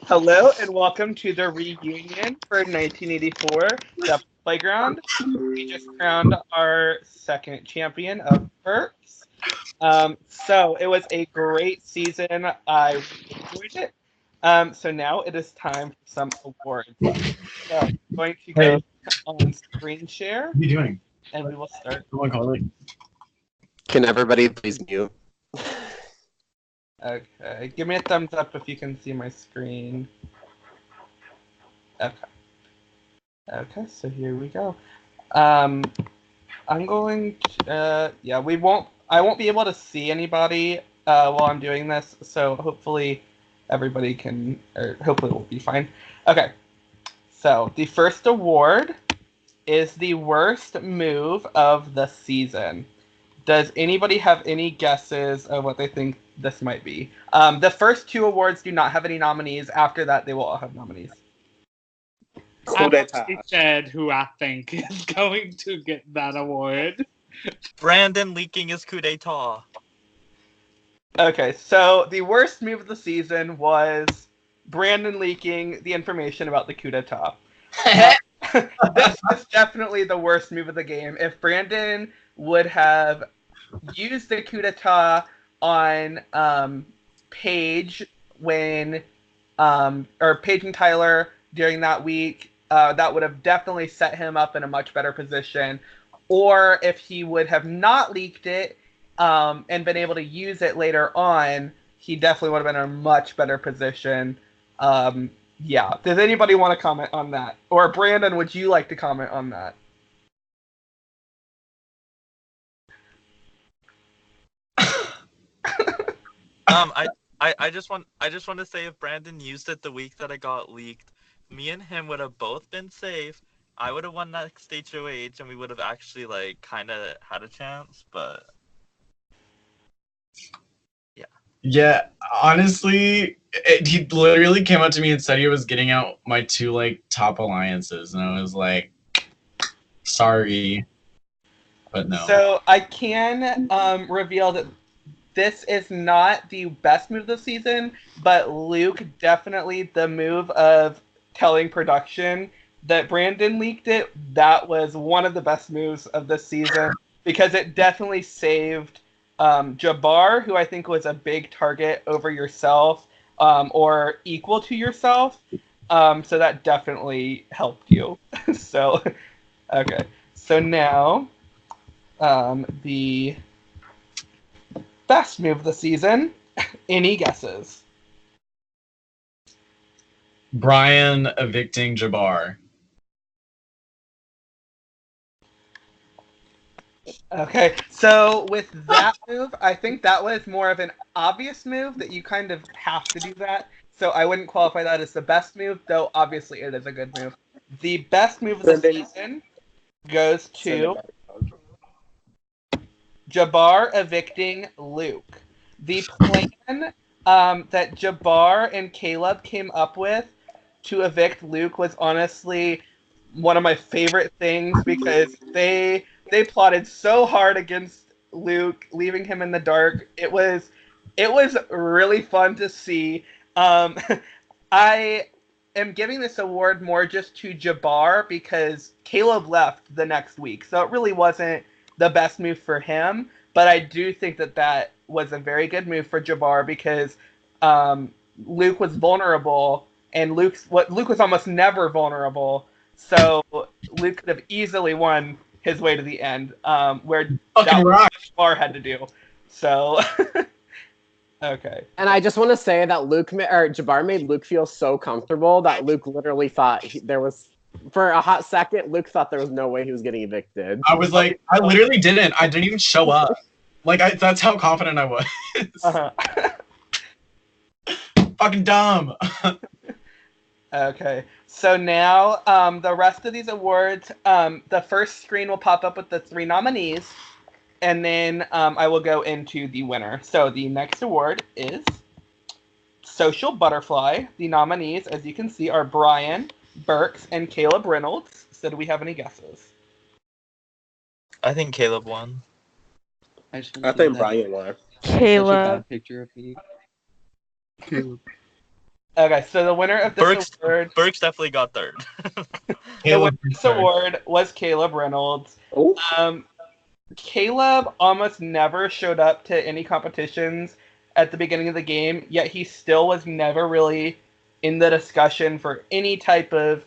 Hello and welcome to the reunion for 1984, the Playground. We just crowned our second champion of Burps. So it was a great season. I enjoyed it. So now it is time for some awards. So I'm going to go on screen share, What are you doing? and we will start. Can everybody please mute? Okay, give me a thumbs up if you can see my screen. Okay, so here we go. I'm going to, I won't be able to see anybody while I'm doing this, so hopefully everybody can, or hopefully we'll be fine. Okay, so the first award is the worst move of the season. Does anybody have any guesses of what they think this might be? The first two awards do not have any nominees. After that, they will all have nominees. I've already said who I think is going to get that award. Brandon leaking his coup d'etat. Okay, so the worst move of the season was Brandon leaking the information about the coup d'etat. This was definitely the worst move of the game. If Brandon would have used the coup d'etat on Paige when, or Paige and Tyler during that week, that would have definitely set him up in a much better position. Or if he would have not leaked it and been able to use it later on, he definitely would have been in a much better position. Yeah. Does anybody want to comment on that? Or Brandon, would you like to comment on that? I just want to say if Brandon used it the week that it got leaked, me and him would have both been safe. I would have won next HOH, and we would have actually kind of had a chance. But yeah. Yeah, honestly, he literally came up to me and said he was getting out my two top alliances, and I was like, sorry, but no. So I can reveal that this is not the best move of the season, but Luke definitely the move of telling production that Brandon leaked it. That was one of the best moves of the season because it definitely saved Jabbar, who I think was a big target over yourself or equal to yourself. So that definitely helped you. So, okay. So now, the best move of the season. Any guesses? Brian evicting Jabbar. Okay, so with that move, I think that was more of an obvious move that you kind of have to do that. So I wouldn't qualify that as the best move, though obviously it is a good move. The best move of the season goes to Jabbar evicting Luke. The plan that Jabbar and Caleb came up with to evict Luke was honestly one of my favorite things because they plotted so hard against Luke, leaving him in the dark. It was really fun to see. I am giving this award more just to Jabbar because Caleb left the next week, so it really wasn't the best move for him. But I do think that was a very good move for Jabbar because Luke was vulnerable, and Luke was almost never vulnerable. So Luke could have easily won his way to the end, where Jabbar had to do. So, okay. And I just want to say that Jabbar made Luke feel so comfortable that Luke literally thought there was, for a hot second, Luke thought there was no way he was getting evicted. I was like, I literally didn't. I didn't even show up. That's how confident I was. Fucking dumb. Okay, so now the rest of these awards, the first screen will pop up with the 3 nominees, and then I will go into the winner. So the next award is Social Butterfly. The nominees, as you can see, are Brian Burks and Caleb Reynolds. So do we have any guesses? I think Caleb won. I think Brian won. Caleb. Picture of me. Caleb. Okay, so the winner of this award, Burks definitely got third. the winner of this award was Caleb Reynolds. Oh. Caleb almost never showed up to any competitions at the beginning of the game, yet he still was never really in the discussion for any type of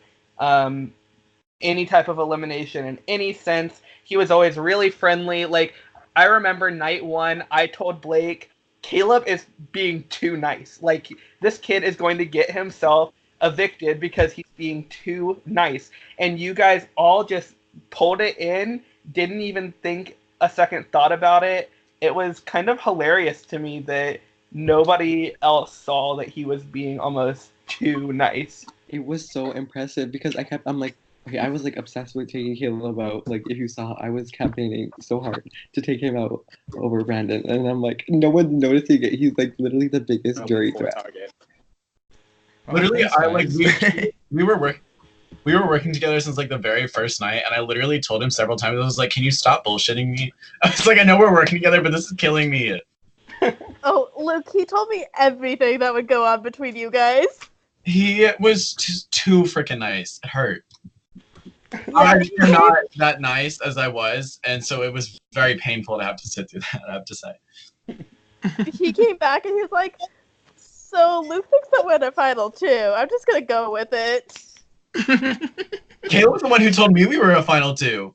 elimination in any sense. He was always really friendly. Like, I remember night one, I told Blake, Caleb is being too nice. Like, this kid is going to get himself evicted because he's being too nice. And you guys all just pulled it in, didn't even think a second thought about it. It was kind of hilarious to me that nobody else saw that he was being almost too nice. It was so impressive because I'm like, okay, I was like obsessed with taking Caleb out. Like, if you saw, I was campaigning so hard to take him out over Brandon, and I'm like, no one's noticing it. He's like literally the biggest jury threat. Literally, we were working together since like the very first night, and I literally told him several times. I was like, "Can you stop bullshitting me?" I was like, "I know we're working together, but this is killing me." Oh, Luke, he told me everything that would go on between you guys. He was just too freaking nice. It hurt. I'm not that nice as I was, and so it was very painful to have to sit through that, I have to say. He came back and he was like, so Luke thinks that we're in a final two. I'm just gonna go with it. Caleb was the one who told me we were a final two.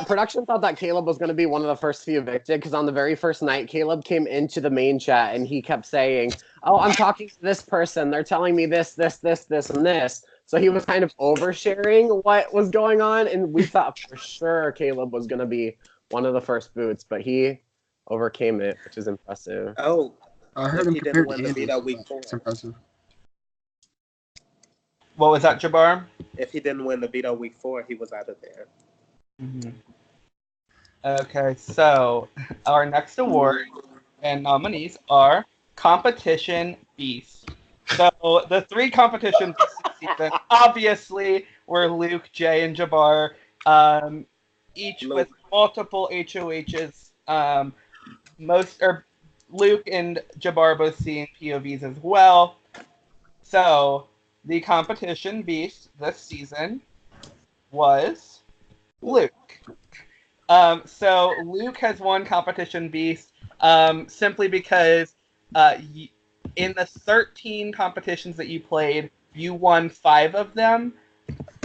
Production thought that Caleb was going to be one of the first few evicted because on the very first night, Caleb came into the main chat and he kept saying, "Oh, I'm talking to this person. They're telling me this, this, and this." So he was kind of oversharing what was going on, and we thought for sure Caleb was going to be one of the first boots, but he overcame it, which is impressive. Oh, I heard him he compared didn't to win the Andy. veto week 4. It's impressive. What was that, Jabbar? If he didn't win the veto week 4, he was out of there. Mm-hmm. Okay, so our next award and nominees are Competition Beast. So the 3 competitions this season obviously were Luke, Jay, and Jabbar, each with multiple HOHs. Luke and Jabbar both seeing POVs as well. So the competition beast this season was Luke. So Luke has won competition beast simply because in the 13 competitions that you played, you won 5 of them,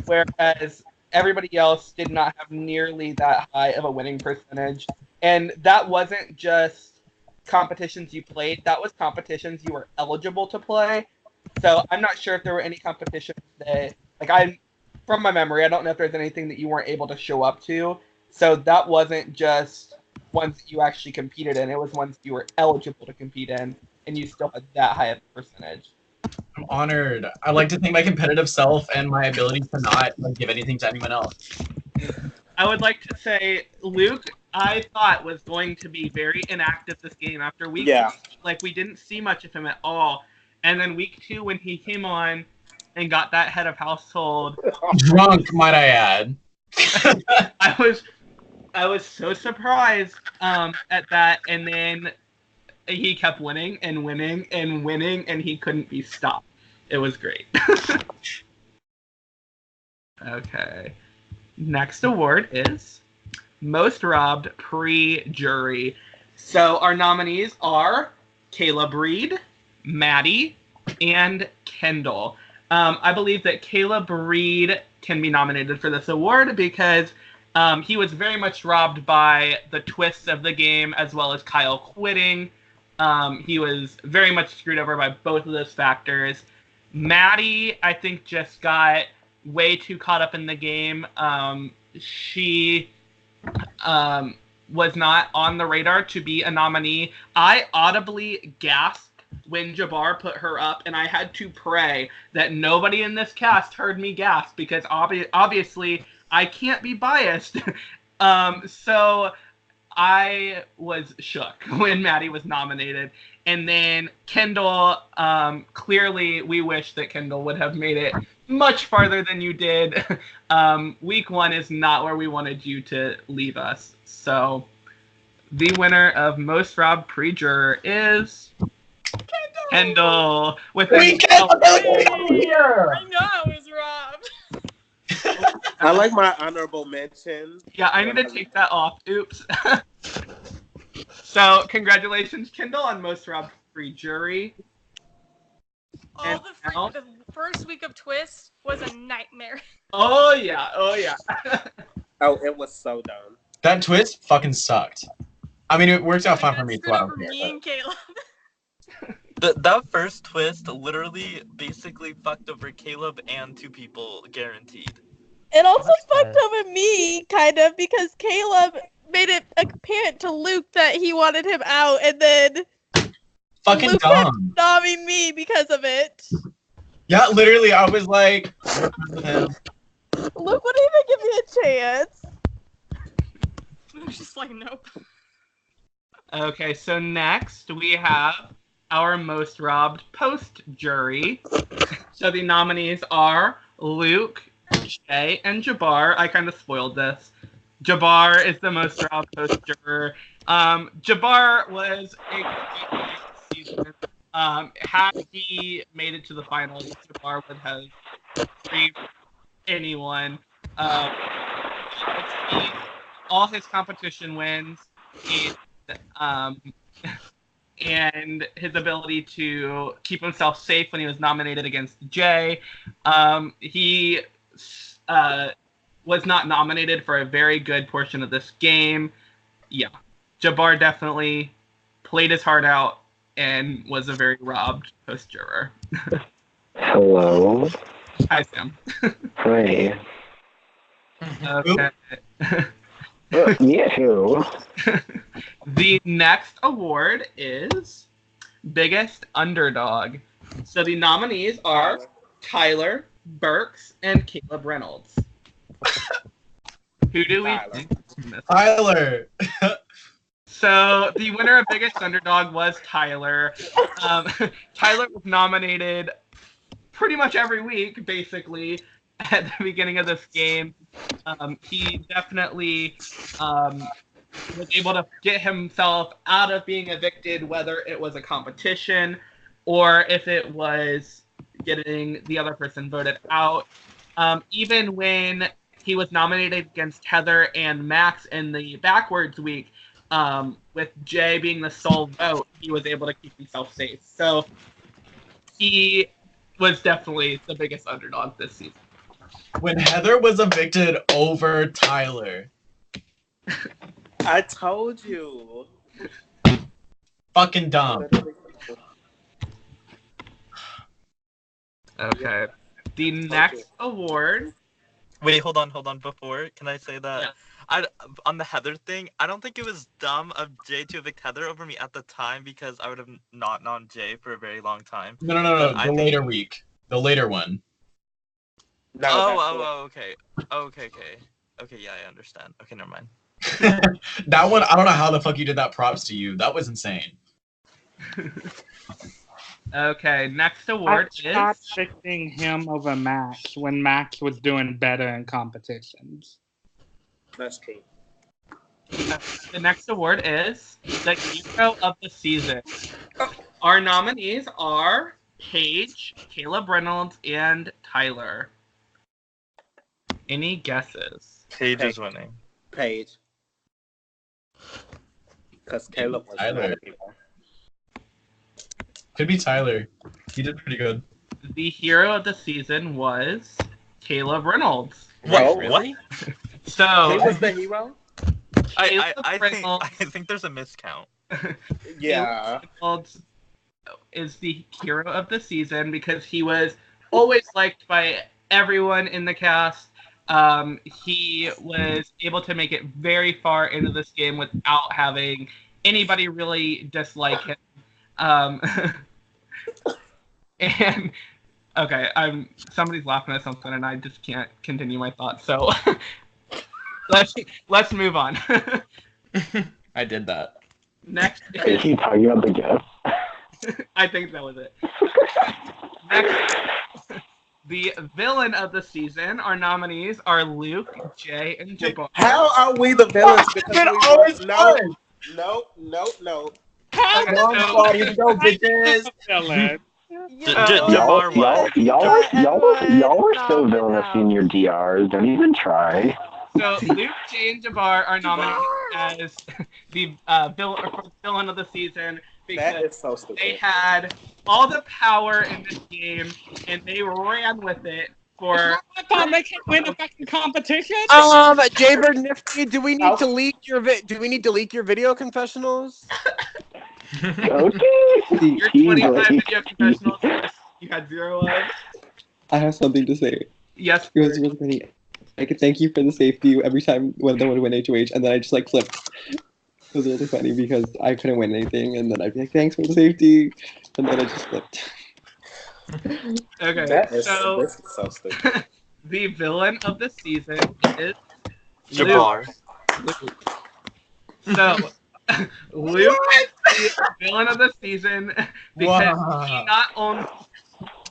whereas everybody else did not have nearly that high of a winning percentage. And that wasn't just competitions you played, that was competitions you were eligible to play. So I'm not sure if there were any competitions that, from my memory, I don't know if there's anything that you weren't able to show up to. So that wasn't just ones that you actually competed in, it was ones you were eligible to compete in, and you still had that high of a percentage. I'm honored. I like to think my competitive self and my ability to not give anything to anyone else. I would like to say Luke, I thought, was going to be very inactive this game after week 1. Like, we didn't see much of him at all. And then week 2, when he came on and got that head of household, drunk, might I add. I was so surprised at that, and then he kept winning and winning and winning, and he couldn't be stopped. It was great. Okay. Next award is Most Robbed Pre-Jury. So our nominees are Caleb Reed, Maddie, and Kendall. I believe that Caleb Reed can be nominated for this award because he was very much robbed by the twists of the game as well as Kyle quitting. He was very much screwed over by both of those factors. Maddie, I think, just got way too caught up in the game. She was not on the radar to be a nominee. I audibly gasped when Jabbar put her up, and I had to pray that nobody in this cast heard me gasp because obviously I can't be biased. So I was shook when Maddie was nominated. And then Kendall, clearly we wish that Kendall would have made it much farther than you did. Week 1 is not where we wanted you to leave us. So The winner of most robbed pre-juror is Kendall with We a I know I was robbed. I like my honorable mention. Yeah, I need to take that off. Oops. So, congratulations, Kendall, on most robbed pre-jury. Oh, the first week of Twist was a nightmare. Oh yeah. Oh, it was so dumb. That twist fucking sucked. I mean, it worked out fine for me. Screwed over me and Caleb. That first twist literally basically fucked over Caleb and 2 people guaranteed. It also fucked over me, kind of, because Caleb made it apparent to Luke that he wanted him out, and then Fucking Luke dumb. kept stopping me because of it. Yeah, literally, I was like, with him. Luke wouldn't even give me a chance. I was just like, nope. Okay, so next we have our most robbed post-jury. So the nominees are Luke, Jay, and Jabbar. I kind of spoiled this. Jabbar is the most robbed post-juror. Jabbar was a great season. Had he made it to the finals, Jabbar would have reached anyone. All his competition wins, and his ability to keep himself safe when he was nominated against Jay. He was not nominated for a very good portion of this game. Yeah, Jabbar definitely played his heart out and was a very robbed post-juror. Hello. Hi, Sam. Hi. Okay. Yeah, who? The next award is Biggest Underdog. So the nominees are Tyler, Burks, and Caleb Reynolds. Who do we think? Tyler. So the winner of Biggest Underdog was Tyler. Tyler was nominated pretty much every week, basically, at the beginning of this game. He definitely was able to get himself out of being evicted, whether it was a competition or if it was getting the other person voted out. Even when he was nominated against Heather and Max in the backwards week, with Jay being the sole vote, he was able to keep himself safe. So he was definitely the biggest underdog this season. When Heather was evicted over Tyler. I told you. Fucking dumb. Okay. The next award. Wait, hold on. Before, can I say that? Yeah. On the Heather thing, I don't think it was dumb of Jay to evict Heather over me at the time because I would have not known Jay for a very long time. No. The later week. The later one. No, okay. Okay, yeah, I understand. Okay, never mind. That one, I don't know how the fuck you did that. Props to you. That was insane. Okay, next award is... I stopped picking him over Max when Max was doing better in competitions. That's true. The next award is the Hero of the Season. Our nominees are Paige, Caleb Reynolds, and Tyler. Any guesses? Paige is winning. Paige. Because Caleb was Tyler. Could be Tyler. He did pretty good. The hero of the season was Caleb Reynolds. Wait, really? So he was the hero? I think there's a miscount. Yeah. Reynolds is the hero of the season because he was always liked by everyone in the cast. He was able to make it very far into this game without having anybody really dislike him. And okay, somebody's laughing at something, and I just can't continue my thoughts. So let's move on. I did that. Next, Is he talking about the guest? I think that was it. Next, the villain of the season. Our nominees are Luke, Jay, and Jabbar. How are we the villains? Because we always know. Nope. Come on, Claudia, go, bitches. Jamar what? Y'all are so villainous in your DRs. Don't even try. So Luke, Jay, and Jabbar are nominated as the villain of the season That because is so stupid. they had all the power in this game and they ran with it for. I thought they could win a fucking competition. Jaybird Nifty, do we need to leak your video confessionals? Okay. Your 25 video confessionals you had 0 of. I have something to say. Yes. It was really funny. I could thank you for the safety every time when they would win HOH, and then I just like flipped. It was really funny because I couldn't win anything, and then I'd be like, thanks for the safety, and then I just flipped. Okay, This is so stupid. The villain of the season is Jabbar. Luke. So, Luke is the villain of the season because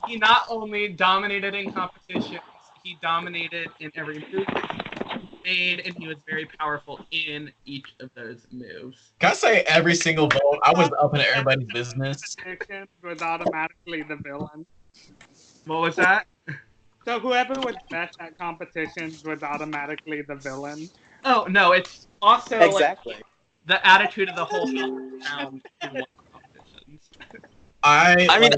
he not only dominated in competitions, he dominated in every move he made, and he was very powerful in each of those moves. Can I say every single vote? I was up in everybody's business. Was automatically the villain. What was that? So whoever was best at competitions was automatically the villain. Oh no, it's also Exactly. like the attitude of the whole round in one competitions. I mean,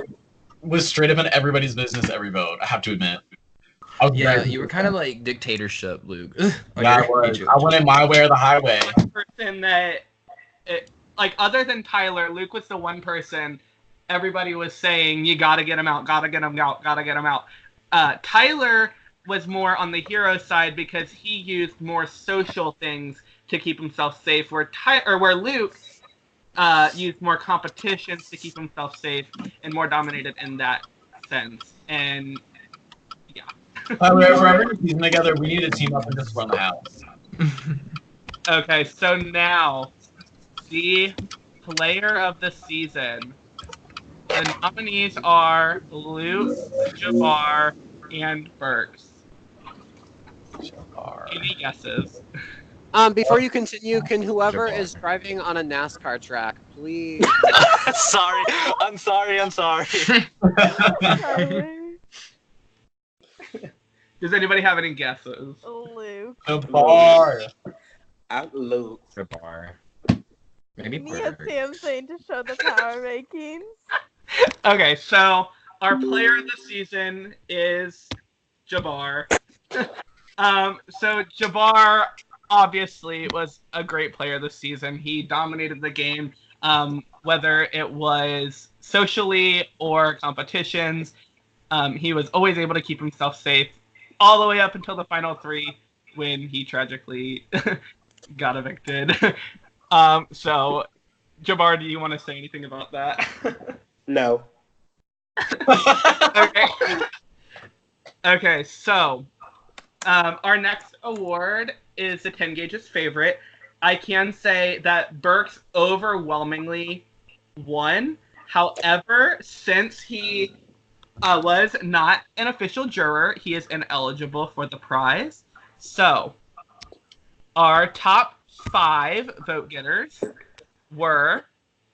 was straight up in everybody's business every vote. I have to admit. Yeah, you were kind of like dictatorship, Luke. Yeah, I was. I went in my way or the highway. Person that, like, other than Tyler, Luke was the one person everybody was saying, you gotta get him out, gotta get him out, gotta get him out. Tyler was more on the hero side because he used more social things to keep himself safe, where Luke used more competitions to keep himself safe and more dominated in that sense. And yeah. For every season together, we need to team up and just run the house. Okay, so now the player of the season. The nominees are Luke, Jabbar, and Burks. Any guesses? Before you continue, can whoever is driving on a NASCAR track, please? Sorry. I'm sorry. Does anybody have any guesses? Luke. Jabbar. Luke. Jabbar. Maybe Mia Burks. Sam saying to show the power rankings. Okay, so our player of the season is Jabbar. So Jabbar obviously was a great player this season. He dominated the game, whether it was socially or competitions. He was always able to keep himself safe all the way up until the final 3 when he tragically got evicted. So, Jabbar, do you want to say anything about that? No. Okay, so our next award is the 10 Gauge's favorite. I can say that Burks overwhelmingly won. However, since he was not an official juror, he is ineligible for the prize. So, our top 5 vote getters were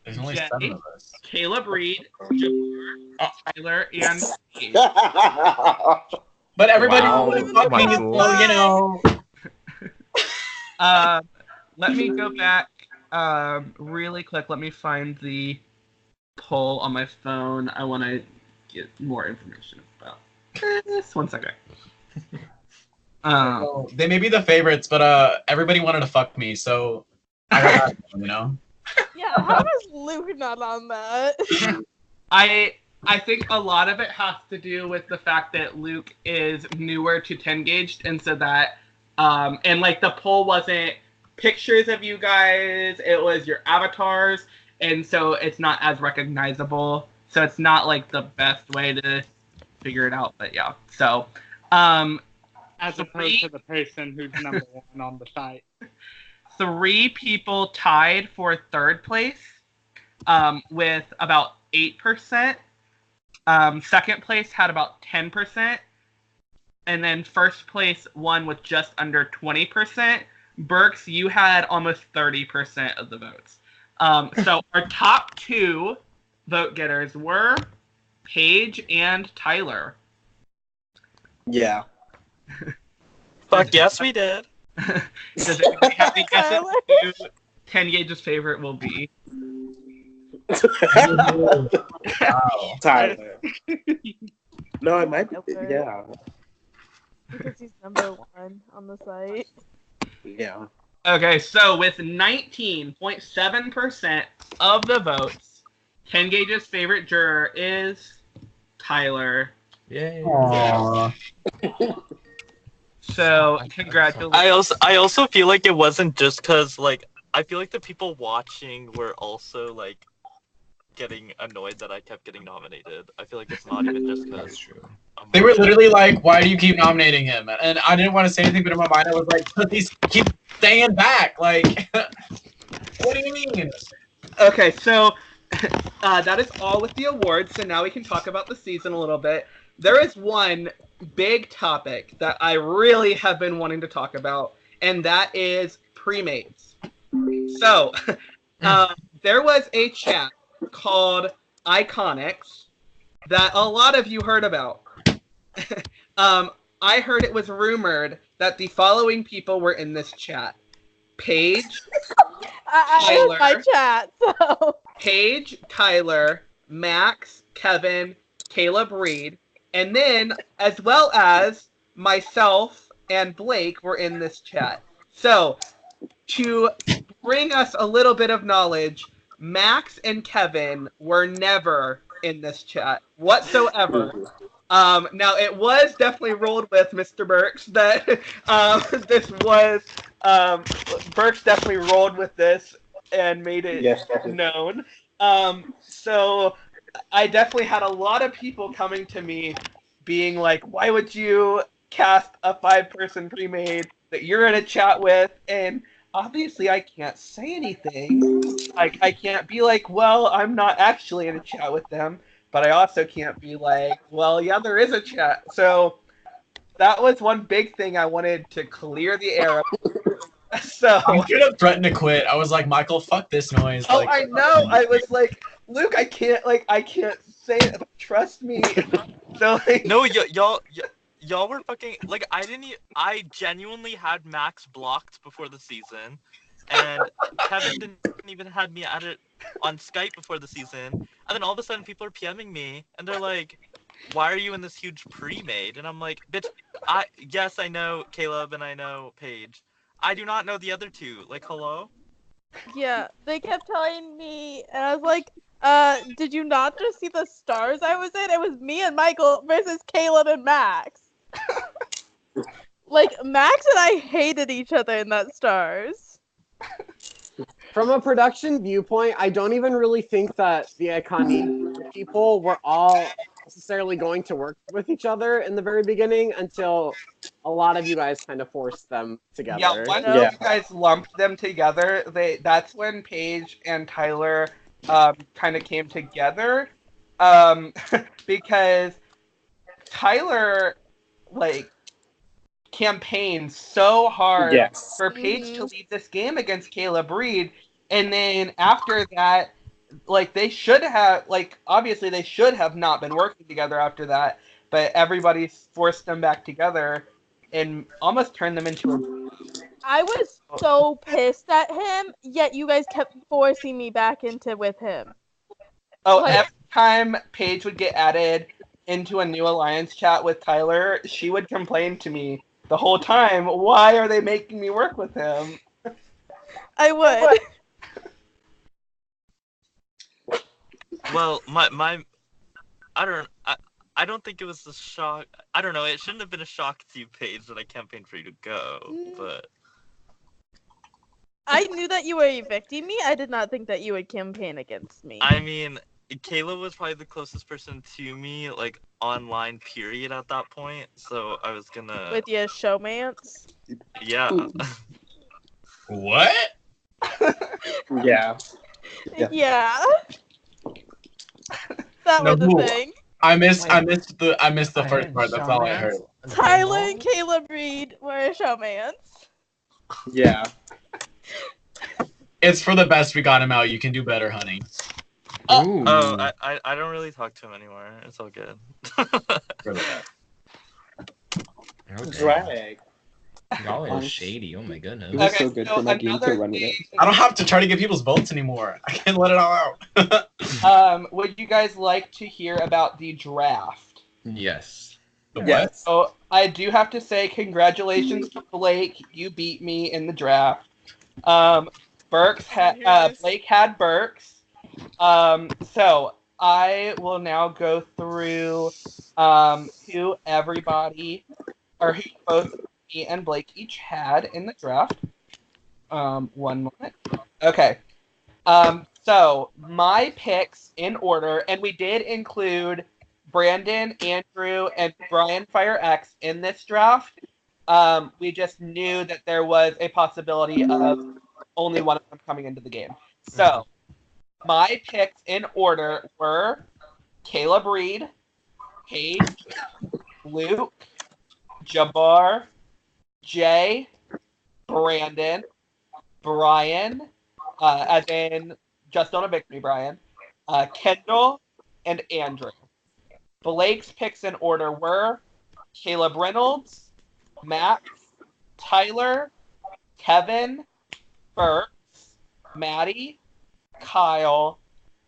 There's only Jay, 7 of us. Caleb Reed, Jabbar, Tyler, and Steve. But everybody Wow. fuck me, so, you know. Let me go back really quick. Let me find the poll on my phone. I want to get more information about this. 1 second. They may be the favorites, but everybody wanted to fuck me, so I got you know. Yeah, how is Luke not on that? I think a lot of it has to do with the fact that Luke is newer to 10 Gauged, and so that and like the poll wasn't pictures of you guys, it was your avatars, and so it's not as recognizable. So it's not like the best way to figure it out, but yeah. So as opposed to the person who's number 1 on the site. 3 people tied for 3rd place with about 8%. 2nd place had about 10%. And then 1st place won with just under 20%. Burks, you had almost 30% of the votes. So our top 2 vote getters were Paige and Tyler. Yeah. Fuck yes, we did. Does anybody have any guesses who 10 Gage's favorite will be? Tyler. No, it might be. Okay. Yeah. Because he's number 1 on the site. Yeah. Okay, so with 19.7% of the votes, 10 Gage's favorite juror is Tyler. Yay. Aww. So congratulations. I also feel like it wasn't just because like I feel like the people watching were also like getting annoyed that I kept getting nominated. I feel like it's not even just because. That's true. They were literally like, "Why do you keep nominating him?" And I didn't want to say anything, but in my mind, I was like, "But these keep staying back." Like, what do you mean? Okay, so that is all with the awards. So now we can talk about the season a little bit. There is one big topic that I really have been wanting to talk about, and that is pre-mates. So there was a chat called Iconics that a lot of you heard about. I heard it was rumored that the following people were in this chat. Paige, I heard my chat, so. Paige, Tyler, Max, Kevin, Caleb Reed, and then, as well as myself and Blake were in this chat. So, to bring us a little bit of knowledge, Max and Kevin were never in this chat whatsoever. Now, it was definitely rolled with Mr. Burks that this was... Burks definitely rolled with this and made it known. So I definitely had a lot of people coming to me being like, why would you cast a 5-person pre-made that you're in a chat with? And obviously I can't say anything. I can't be like, well, I'm not actually in a chat with them, but I also can't be like, well, yeah, there is a chat. So that was one big thing I wanted to clear the air. So I could have threatened to quit. I was like, Michael, fuck this noise. Oh, like, I know. I was like, Luke, I can't say it. Trust me. So like, No, y'all were fucking like I genuinely had Max blocked before the season, and Kevin didn't even had me added on Skype before the season, and then all of a sudden people are PMing me and they're like, why are you in this huge pre-made? And I'm like, bitch, yes, I know Caleb and I know Paige. I do not know the other two. Like, hello? Yeah, they kept telling me, and I was like, did you not just see the stars I was in? It was me and Michael versus Caleb and Max. Like, Max and I hated each other in that stars. From a production viewpoint, I don't even really think that the iconic people were all necessarily going to work with each other in the very beginning until a lot of you guys kind of forced them together. Yeah, once you guys lumped them together, that's when Paige and Tyler kind of came together. Because Tyler, like, campaigned so hard for Paige to lead this game against Caleb Reed, and then after that, like, they should have, like, obviously they should have not been working together after that, but everybody forced them back together and almost turned them into a... I was so pissed at him, yet you guys kept forcing me back into with him. Oh, like, every time Paige would get added into a new alliance chat with Tyler, she would complain to me the whole time, why are they making me work with him? I would. Well, I don't think it was a shock. I don't know. It shouldn't have been a shock to you, Paige, that I campaigned for you to go. But I knew that you were evicting me. I did not think that you would campaign against me. I mean, Kayla was probably the closest person to me, like, online, period, at that point. So I was gonna... With your showmance? Yeah. What? Yeah. Yeah. That was the thing. I missed the first part. That's all I heard. Tyler and Caleb Reed were a showmance. Yeah. It's for the best we got him out. You can do better, honey. Oh, I don't really talk to him anymore. It's all good. For the best. Okay. Drag. Y'all are Honest- shady. Oh my goodness. It was Okay, so good for my game to another run with it. thing- I don't have to try to get people's votes anymore. I can let it all out. Would you guys like to hear about the draft? Yes. The Yes. So I do have to say congratulations to Blake. You beat me in the draft. Burks had Blake had Burks. So I will now go through who everybody or who both me and Blake each had in the draft. One moment. Okay. So my picks in order, and we did include Brandon, Andrew, and Brian Fire X in this draft. We just knew that there was a possibility of only one of them coming into the game. So my picks in order were Caleb Reed, Paige, Luke, Jabbar, Jay, Brandon, Brian, as in just don't evict me, Brian, Kendall, and Andrew. Blake's picks in order were Caleb Reynolds, Max, Tyler, Kevin, Burks, Maddie, Kyle,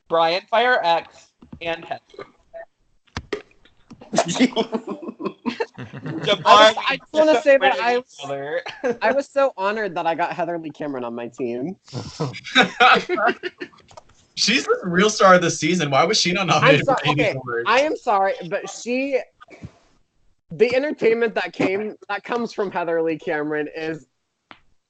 Brian Fire X, and Heather. I just want to say that Other. I was so honored that I got Heather Lee Cameron on my team. She's the real star of the season. Why was she not nominated for Baby Okay, Awards? I am sorry, but the entertainment that comes from Heather Lee Cameron is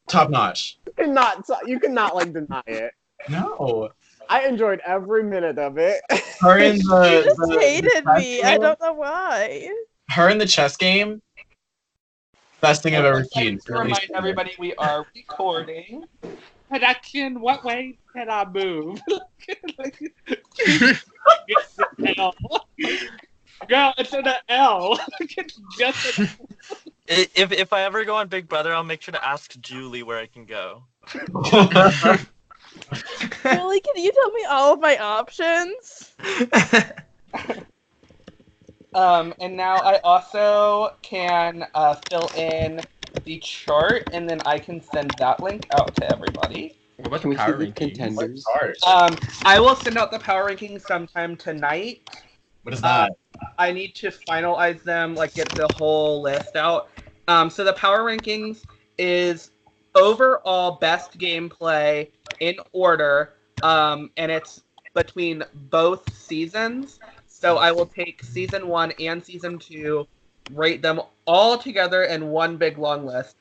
Top notch. you cannot like deny it. No. I enjoyed every minute of it. Her in You the, just the hated chess me. I game- don't know why. Her in the chess game. Best thing I've ever I'd seen. like to remind everybody we are recording. Production, what way can I move? L. Girl, it's an L. It's just an If I ever go on Big Brother, I'll make sure to ask Julie where I can go. Julie, can you tell me all of my options? And now I also can fill in the chart, and then I can send that link out to everybody. What about Can the we see power the rankings? contenders? I will send out the power rankings sometime tonight. What is that? I need to finalize them, like get the whole list out. So the power rankings is overall best gameplay in order, and it's between both seasons. So I will take season 1 and season 2, rate them all together in one big long list.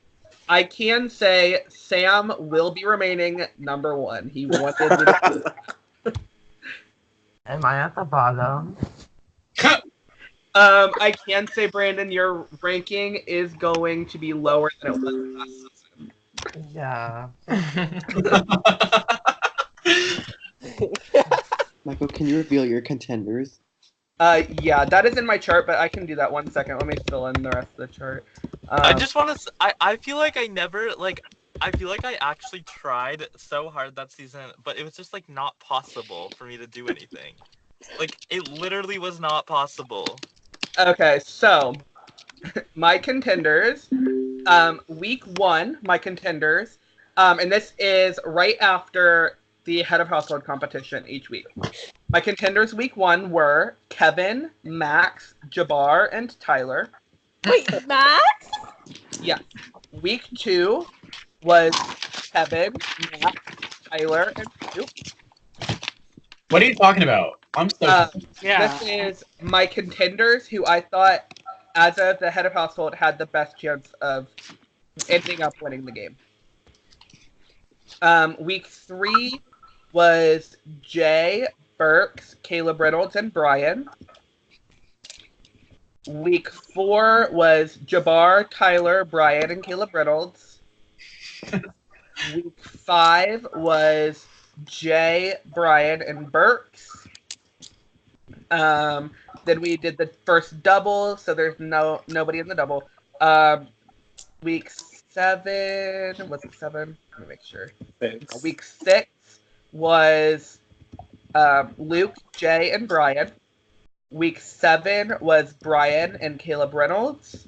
I can say Sam will be remaining number 1. He wanted to. Am I at the bottom? I can say, Brandon, your ranking is going to be lower than it was last season. Yeah. Michael, can you reveal your contenders? Yeah, that is in my chart, but I can do that 1 second. Let me fill in the rest of the chart. I just want to. I feel like I never like. I feel like I actually tried so hard that season, but it was just like not possible for me to do anything. Like it literally was not possible. Okay, so my contenders. Week 1, my contenders. And this is right after the head of household competition each week. My contenders week 1 were Kevin, Max, Jabbar, and Tyler. Wait, Max? Yeah. Week 2 was Kevin, Max, Tyler, and Luke. What are you talking about? I'm so This is my contenders who I thought, as of the head of household, had the best chance of ending up winning the game. Week 3 was Jay, Burks, Caleb Reynolds, and Brian. Week 4 was Jabbar, Tyler, Brian, and Caleb Reynolds. Week 5 was Jay, Brian, and Burks. Then we did the first double, so there's nobody in the double. Week 7, was it 7? Let me make sure. 6. Week 6 was Luke, Jay, and Brian. Week 7 was Brian and Caleb Reynolds.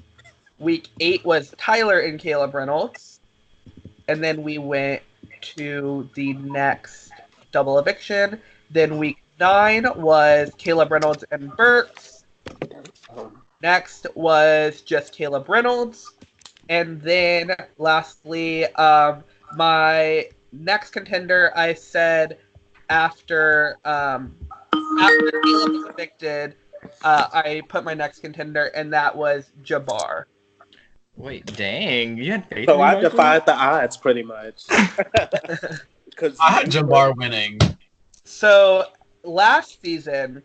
Week 8 was Tyler and Caleb Reynolds. And then we went to the next double eviction. Then week 9 was Caleb Reynolds and Burks. Next was just Caleb Reynolds. And then lastly, my next contender, I said after Caleb was evicted, I put my next contender, and that was Jabbar. Wait, dang. You had faith So in me, I Michael? defied the odds pretty much. Because I had Jabbar winning. So last season,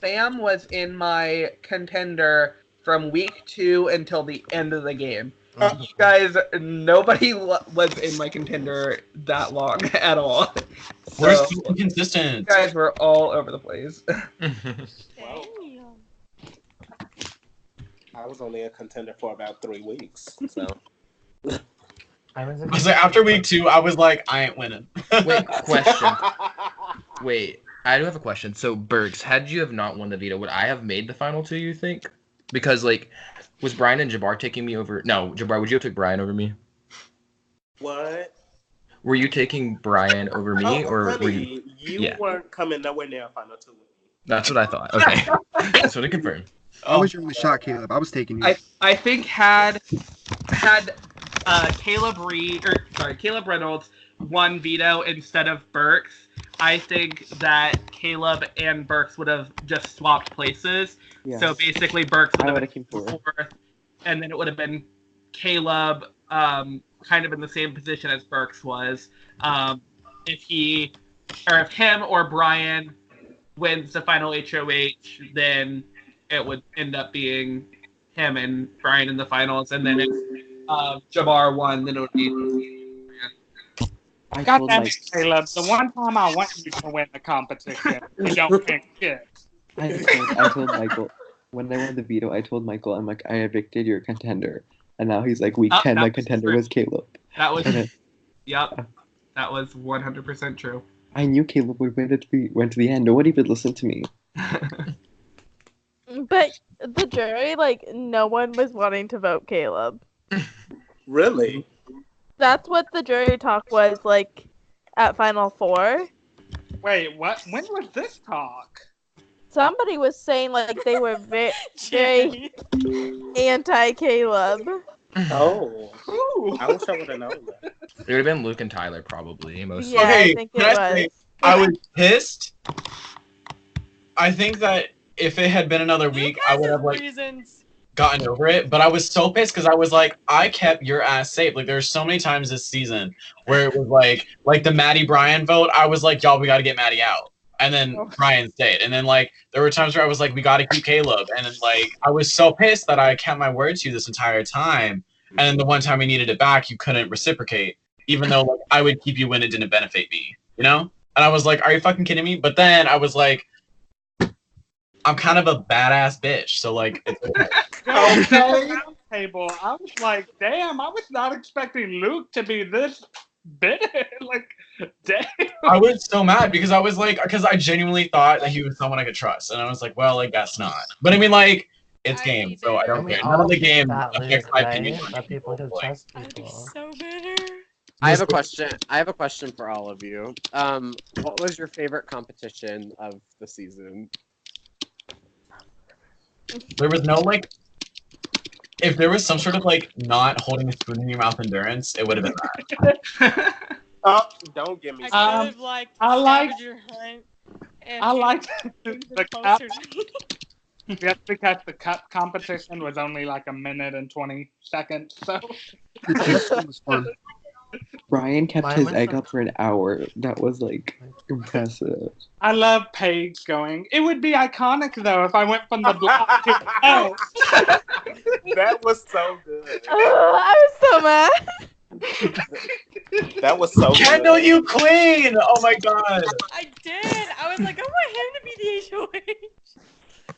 Sam was in my contender from week 2 until the end of the game. You guys, nobody was in my contender that long at all. We're So, so inconsistent. you guys were all over the place. I was only a contender for about 3 weeks. So I was like, after week 2, I was like, I ain't winning. Wait, question. Wait, I do have a question. So, Bergs, had you have not won the veto, would I have made the final 2, you think? Because, like, was Brian and Jabbar taking me over? No, Jabbar, would you have took Brian over me? What? Were you taking Brian over me, or honey, were you? Yeah, weren't coming nowhere near final 2 with me. that's what I thought. Okay, that's what I confirmed. I was your only shot, Caleb. I was taking you. I think had Caleb Reynolds won veto instead of Burks, I think that Caleb and Burks would have just swapped places. Yes. So basically, Burks would I have would've been came fourth. 4th, and then it would have been Caleb, kind of in the same position as Burks was. If him or Brian wins the final HOH, then it would end up being him and Brian in the finals, and then if Jabbar won, then it would be. God damn it, Caleb. The one time I want you to win the competition, you don't pick shit. I told Michael, when I won the veto, I told Michael, I'm like, I evicted your contender. And now he's like, week 10, my contender was Caleb. That was, And yep, that was 100% true. I knew Caleb would win it. We went to the end. Nobody would listen to me. But the jury, like, no one was wanting to vote Caleb. Really? That's what the jury talk was, like, at Final 4. Wait, what? When was this talk? Somebody was saying, like, they were very anti-Caleb. Oh. I wish I would have known that. It would have been Luke and Tyler, probably. Mostly. Yeah, Okay, I think can it I say, was. I was pissed. I think that if it had been another week, I would have, like, reasons. gotten over it, but I was so pissed because I was like, I kept your ass safe. Like, there's so many times this season where it was like the Maddie Brian vote, I was like, y'all, we got to get Maddie out. And then Brian stayed. And then, like, there were times where I was like, we got to keep Caleb. And then, like, I was so pissed that I kept my word to you this entire time. And then the one time we needed it back, you couldn't reciprocate, even though, like, I would keep you when it didn't benefit me, you know? And I was like, are you fucking kidding me? But then I was like, I'm kind of a badass bitch, so, like, Okay. Table. I was like, damn, I was not expecting Luke to be this bitter. Like, damn. I was so mad because I was like, because I genuinely thought that he was someone I could trust, and I was like, well, like, that's not. But I mean, like, it's game, so I don't care. None of the game affects my opinion. That people who trust people. So bitter. I have a question. I have a question for all of you. What was your favorite competition of the season? There was no, like, if there was some sort of, like, not holding a spoon in your mouth endurance, it would have been that. Oh, don't give me I could have liked I like- Scavenger Hunt. And I liked the the cup. closer. Just because the cup competition was only like a minute and 20 seconds, so. It was fun. Brian kept Mine his was egg the- up for an hour. That was, like, impressive. I love Paige going. It would be iconic though if I went from the block to oh. That was so good. I was so mad. That was so Kendall, good. you queen! Oh my god. I did. I was like, I want him to be the HOH.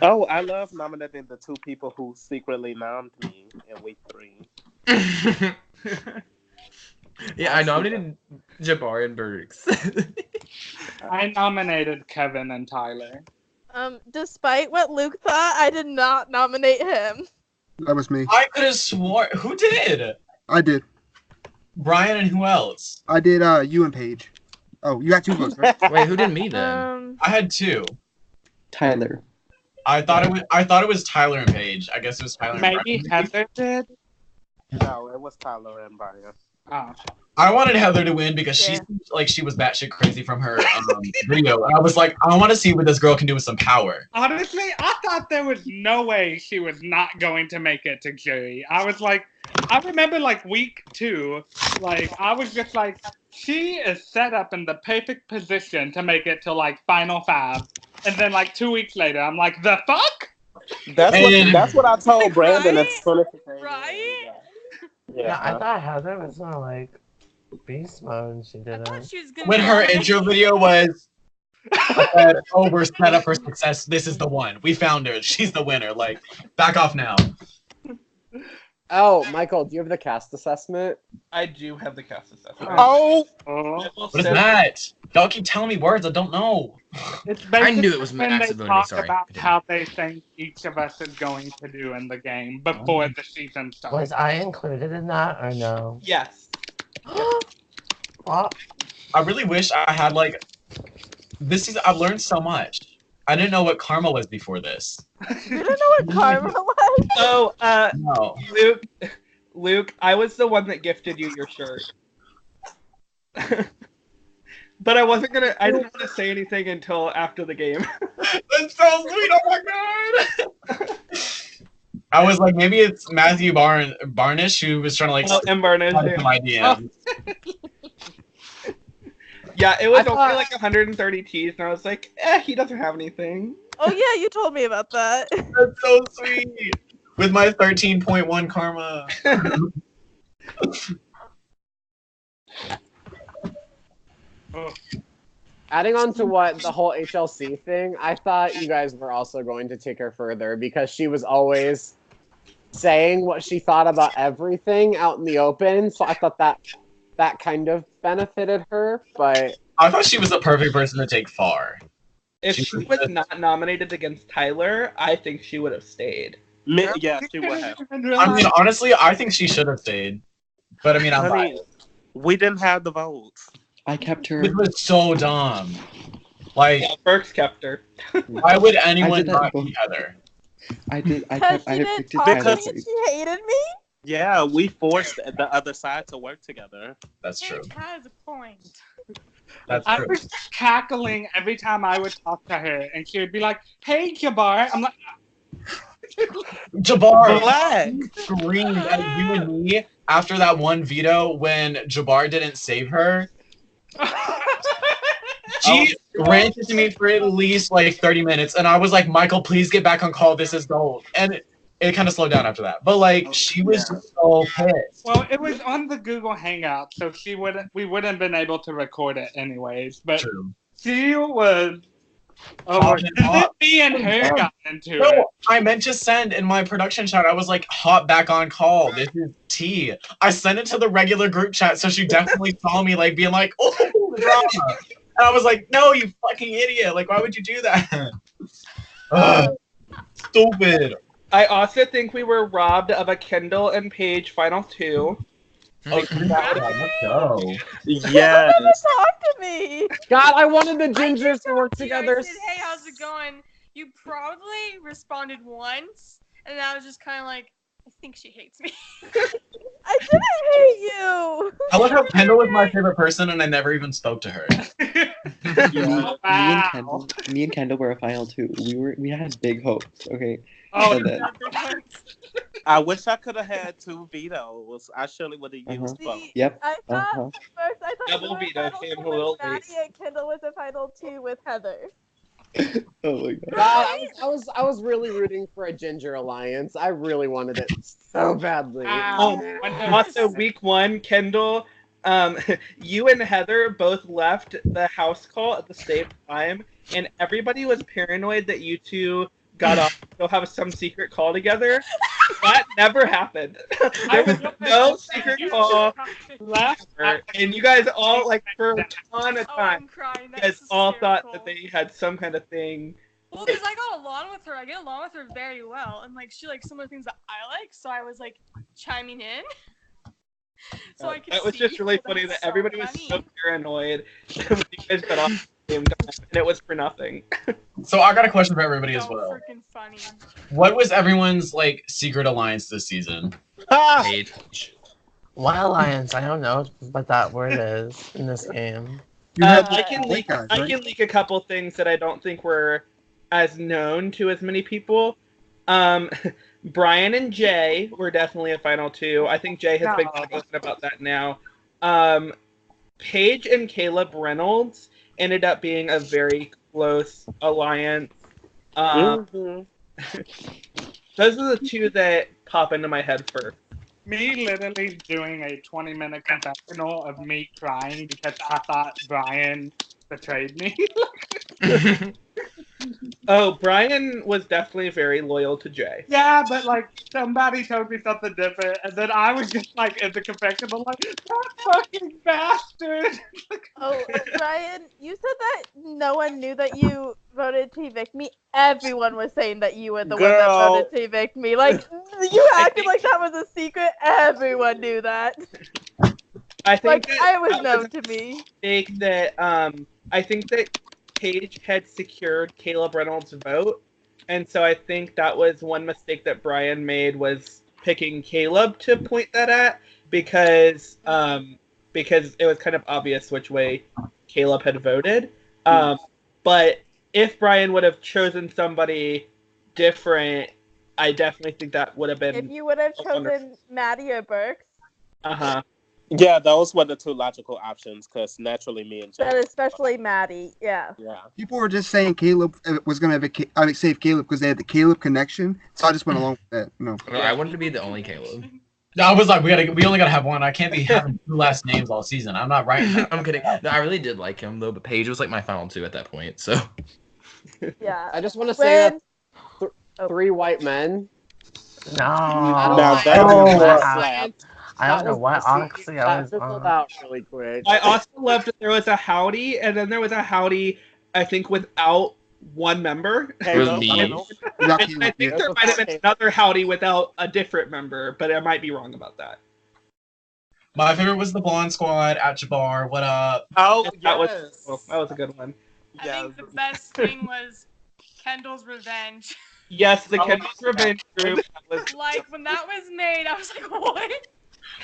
Oh, I love nominating the 2 people who secretly nommed me in week 3. Yeah, I nominated Jabbar and Bergs. I nominated Kevin and Tyler. Despite what Luke thought, I did not nominate him. That was me. I could have sworn. Who did? I did. Brian and who else? I did. You and Paige. Oh, you got 2 votes, right? Wait, who did me then? I had 2. Tyler. I thought it was Tyler and Paige. I guess it was Tyler. Maybe and Brian. Heather did. No, it was Tyler and Brian. Oh. I wanted Heather to win because she seemed like she was batshit crazy from her video. And I was like, I want to see what this girl can do with some power. Honestly, I thought there was no way she was not going to make it to jury. I was like, I remember like week 2, like I was just like, she is set up in the perfect position to make it to like final 5. And then like 2 weeks later, I'm like, the fuck? That's what I told Brandon at the Right? Yeah, I thought Heather was gonna like beast mode and she didn't. When her intro video was, oh, we're set up for success. This is the one. We found her. She's the winner. Like, back off now. Oh, Michael, do you have the cast assessment? I do have the cast assessment. Oh! What is that? Y'all keep telling me words I don't know. It's I knew it was when Max they voting, talk sorry. about how they think each of us is going to do in the game before the season starts. Was I included in that or no? Yes. What? I really wish I had, like, this season, I've learned so much. I didn't know what karma was before this. You don't know what karma was? Oh, No. Luke, I was the one that gifted you your shirt. But I didn't want to say anything until after the game. That's so sweet, oh my god! I was like, maybe it's Matthew Barnish who was trying to like and Barnish, slide into my DM. Yeah, it was only like 130 T's, and I was like, he doesn't have anything. Oh yeah, you told me about that. That's so sweet. With my 13.1 karma. Adding on to what the whole HLC thing, I thought you guys were also going to take her further because she was always saying what she thought about everything out in the open. So I thought that kind of benefited her, but I thought she was the perfect person to take far. If she was not nominated against Tyler, I think she would have stayed. Yeah, she would have. I mean, honestly, I think she should have stayed. But I mean, I'm biased. We didn't have the votes. I kept her. It was so dumb. Like, Burks kept her. Why would anyone not be Heather? I did. I Because kept. I she had didn't picked it talk to me Tyler. and she hated me? Yeah, we forced the other side to work together. That's true. Has a point. That's I true. was cackling every time I would talk to her, and she would be like, "Hey, Jabbar." I'm like, Jabbar Black screamed at you and me after that one veto when Jabbar didn't save her. She ranted to me for at least like 30 minutes, and I was like, Michael, please get back on call. This is gold. And it kind of slowed down after that. But like, she was so pissed. well, it was on the Google Hangout, so we wouldn't have been able to record it anyways. But True. she was. Oh, Hot and hot. me and her got into it. No, I meant to send in my production chat. I was like, hop back on call. This is tea. I sent it to the regular group chat, so she definitely saw me like being like, oh, drama. And I was like, no, you fucking idiot. Like, why would you do that? Ugh, stupid. I also think we were robbed of a Kendall and Paige final 2. Oh, let's go. Yes. Talk to me. God, I wanted the gingers to work together. I said, hey, how's it going? You probably responded once, and I was just kind of like, I think she hates me. I didn't hate you. I love how Kendall was my favorite person, and I never even spoke to her. Me and Kendall were a final 2. We had big hopes. Okay. Oh, And then- I wish I could have had 2 vetoes. I surely would have used both. Yep. I thought first, I thought Double you were veto final came 2 a little with Maddie and Kendall was a final 2 with Heather. Oh my god. God, I was really rooting for a ginger alliance. I really wanted it so badly. Also, week 1, Kendall, you and Heather both left the house call at the same time, and everybody was paranoid that you two got off to go have some secret call together. That never happened. There was no secret call left, and you guys all like for a ton of Oh, time. I'm crying. You That's guys all thought hysterical. that they had some kind of thing. Well, because I got along with her. I get along with her very well, and like she likes some of the things that I like, so I was like chiming in. So I could That was see just really people. funny That's that everybody was funny. so paranoid when you guys got off at the same time, and it was for nothing. So I got a question for everybody as So well. freaking funny. What was everyone's like secret alliance this season? Paige. What alliance? I don't know what that word is in this game. I can leak. guys, I right? can leak a couple things that I don't think were as known to as many people. Brian and Jay were definitely a final two. I think Jay has been kind of open about that now. Paige and Caleb Reynolds ended up being a very close alliance. Mhm. Those are the two that pop into my head first. Me literally doing a 20-minute confessional of me crying because I thought Brian betrayed me. Oh, Brian was definitely very loyal to Jay. Yeah, but like somebody told me something different, and then I was just like in the confessional, like that fucking bastard. Oh, Brian, you said that no one knew that you voted to evict me. Everyone was saying that you were the one that Girl. voted to evict me. Like, you acted like that was a secret. Everyone knew that. I think Like, that it was that known was to me. mistake that I think that Paige had secured Caleb Reynolds' vote, and so I think that was one mistake that Brian made was picking Caleb to point that at because it was kind of obvious which way Caleb had voted. But if Brian would have chosen somebody different, I definitely think that would have If been you would have wonderful. chosen Maddie or Burks, Yeah, those were the two logical options because naturally me and Jay. but especially Maddie, yeah. Yeah. People were just saying Caleb was going to save Caleb because they had the Caleb connection. So I just went along with that. No, I wanted to be the only Caleb. No, I was like, we only gotta have one. I can't be having two last names all season. I'm not writing that. I'm kidding. No, I really did like him though, but Paige was like my final two at that point. So Yeah. I just want to say When- that three white men. No. I don't Now like that that. was I slapped. I don't know what oxy I was fizzled on. out really quick. I also loved that there was a howdy, and then there was a howdy, I think, without one member. it was me. Without And Caleb, I think yeah. there might have been another howdy without a different member, but I might be wrong about that. My favorite was the Blonde Squad at Jabbar. What up? Oh, That was yes. cool. That was a good one. I Yes. think the best thing was Kendall's revenge. Yes, the Kendall's Revenge group was Like when that was made, I was like, what?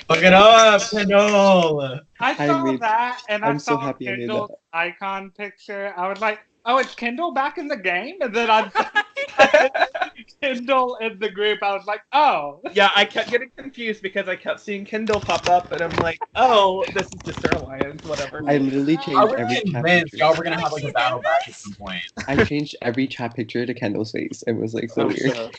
Look it up, Kendall. I saw made- that, and I I'm so saw happy I made Kendall's that. icon picture. I was like, oh, it's Kendall back in the game? And then I Kendall in the group. I was like, oh. Yeah, I kept getting confused because I kept seeing Kendall pop up, and I'm like, oh, this is just their alliance, whatever. I literally I changed was every chat convinced picture. y'all were gonna have like a battle back at some point. I changed every chat picture to Kendall's face. It was like so I'm weird. sure.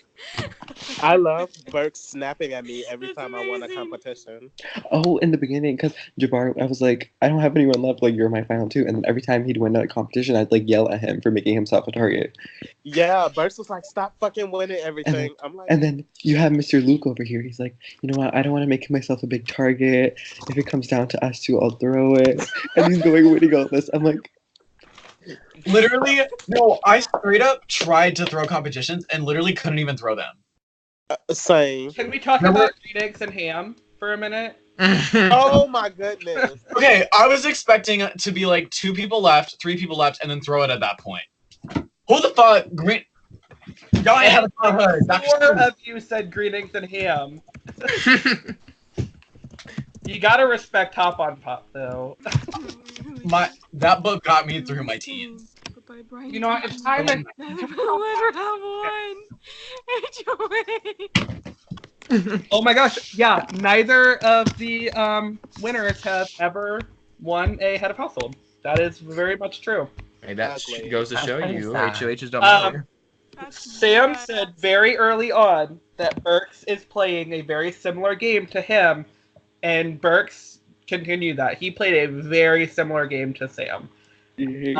I love Burke snapping at me every That's time I won a amazing. competition. Oh, in the beginning, because Jabbar, I was like, I don't have anyone left. Like, you're my final two. And then every time he'd win a competition, I'd like yell at him for making himself a target. Yeah, Burke was like, stop fucking winning everything. I'm like, And then you have Mr. Luke over here. He's like, you know what? I don't want to make myself a big target. If it comes down to us two, I'll throw it. And he's going winning all this. I'm like, Literally, no, I straight up tried to throw competitions and literally couldn't even throw them. same. Can we talk Remember- about green eggs and ham for a minute? Oh my goodness. Okay, I was expecting to be like 2 people left, 3 people left, and then throw it at that point. Who the fuck? Green. Y'all ain't have a childhood. That's 4 true. of you said green eggs and ham. You gotta respect Hop on Pop, though. That book got me through my teens. You know what? It's time to. Never have one. Oh my gosh, yeah, neither of the winners have ever won a head of household. That is very much true. Hey, that Exactly. goes to show That's you sad. HOHs don't Um, matter. Sam said very early on that Burks is playing a very similar game to him, and Burks continued that. He played a very similar game to Sam. He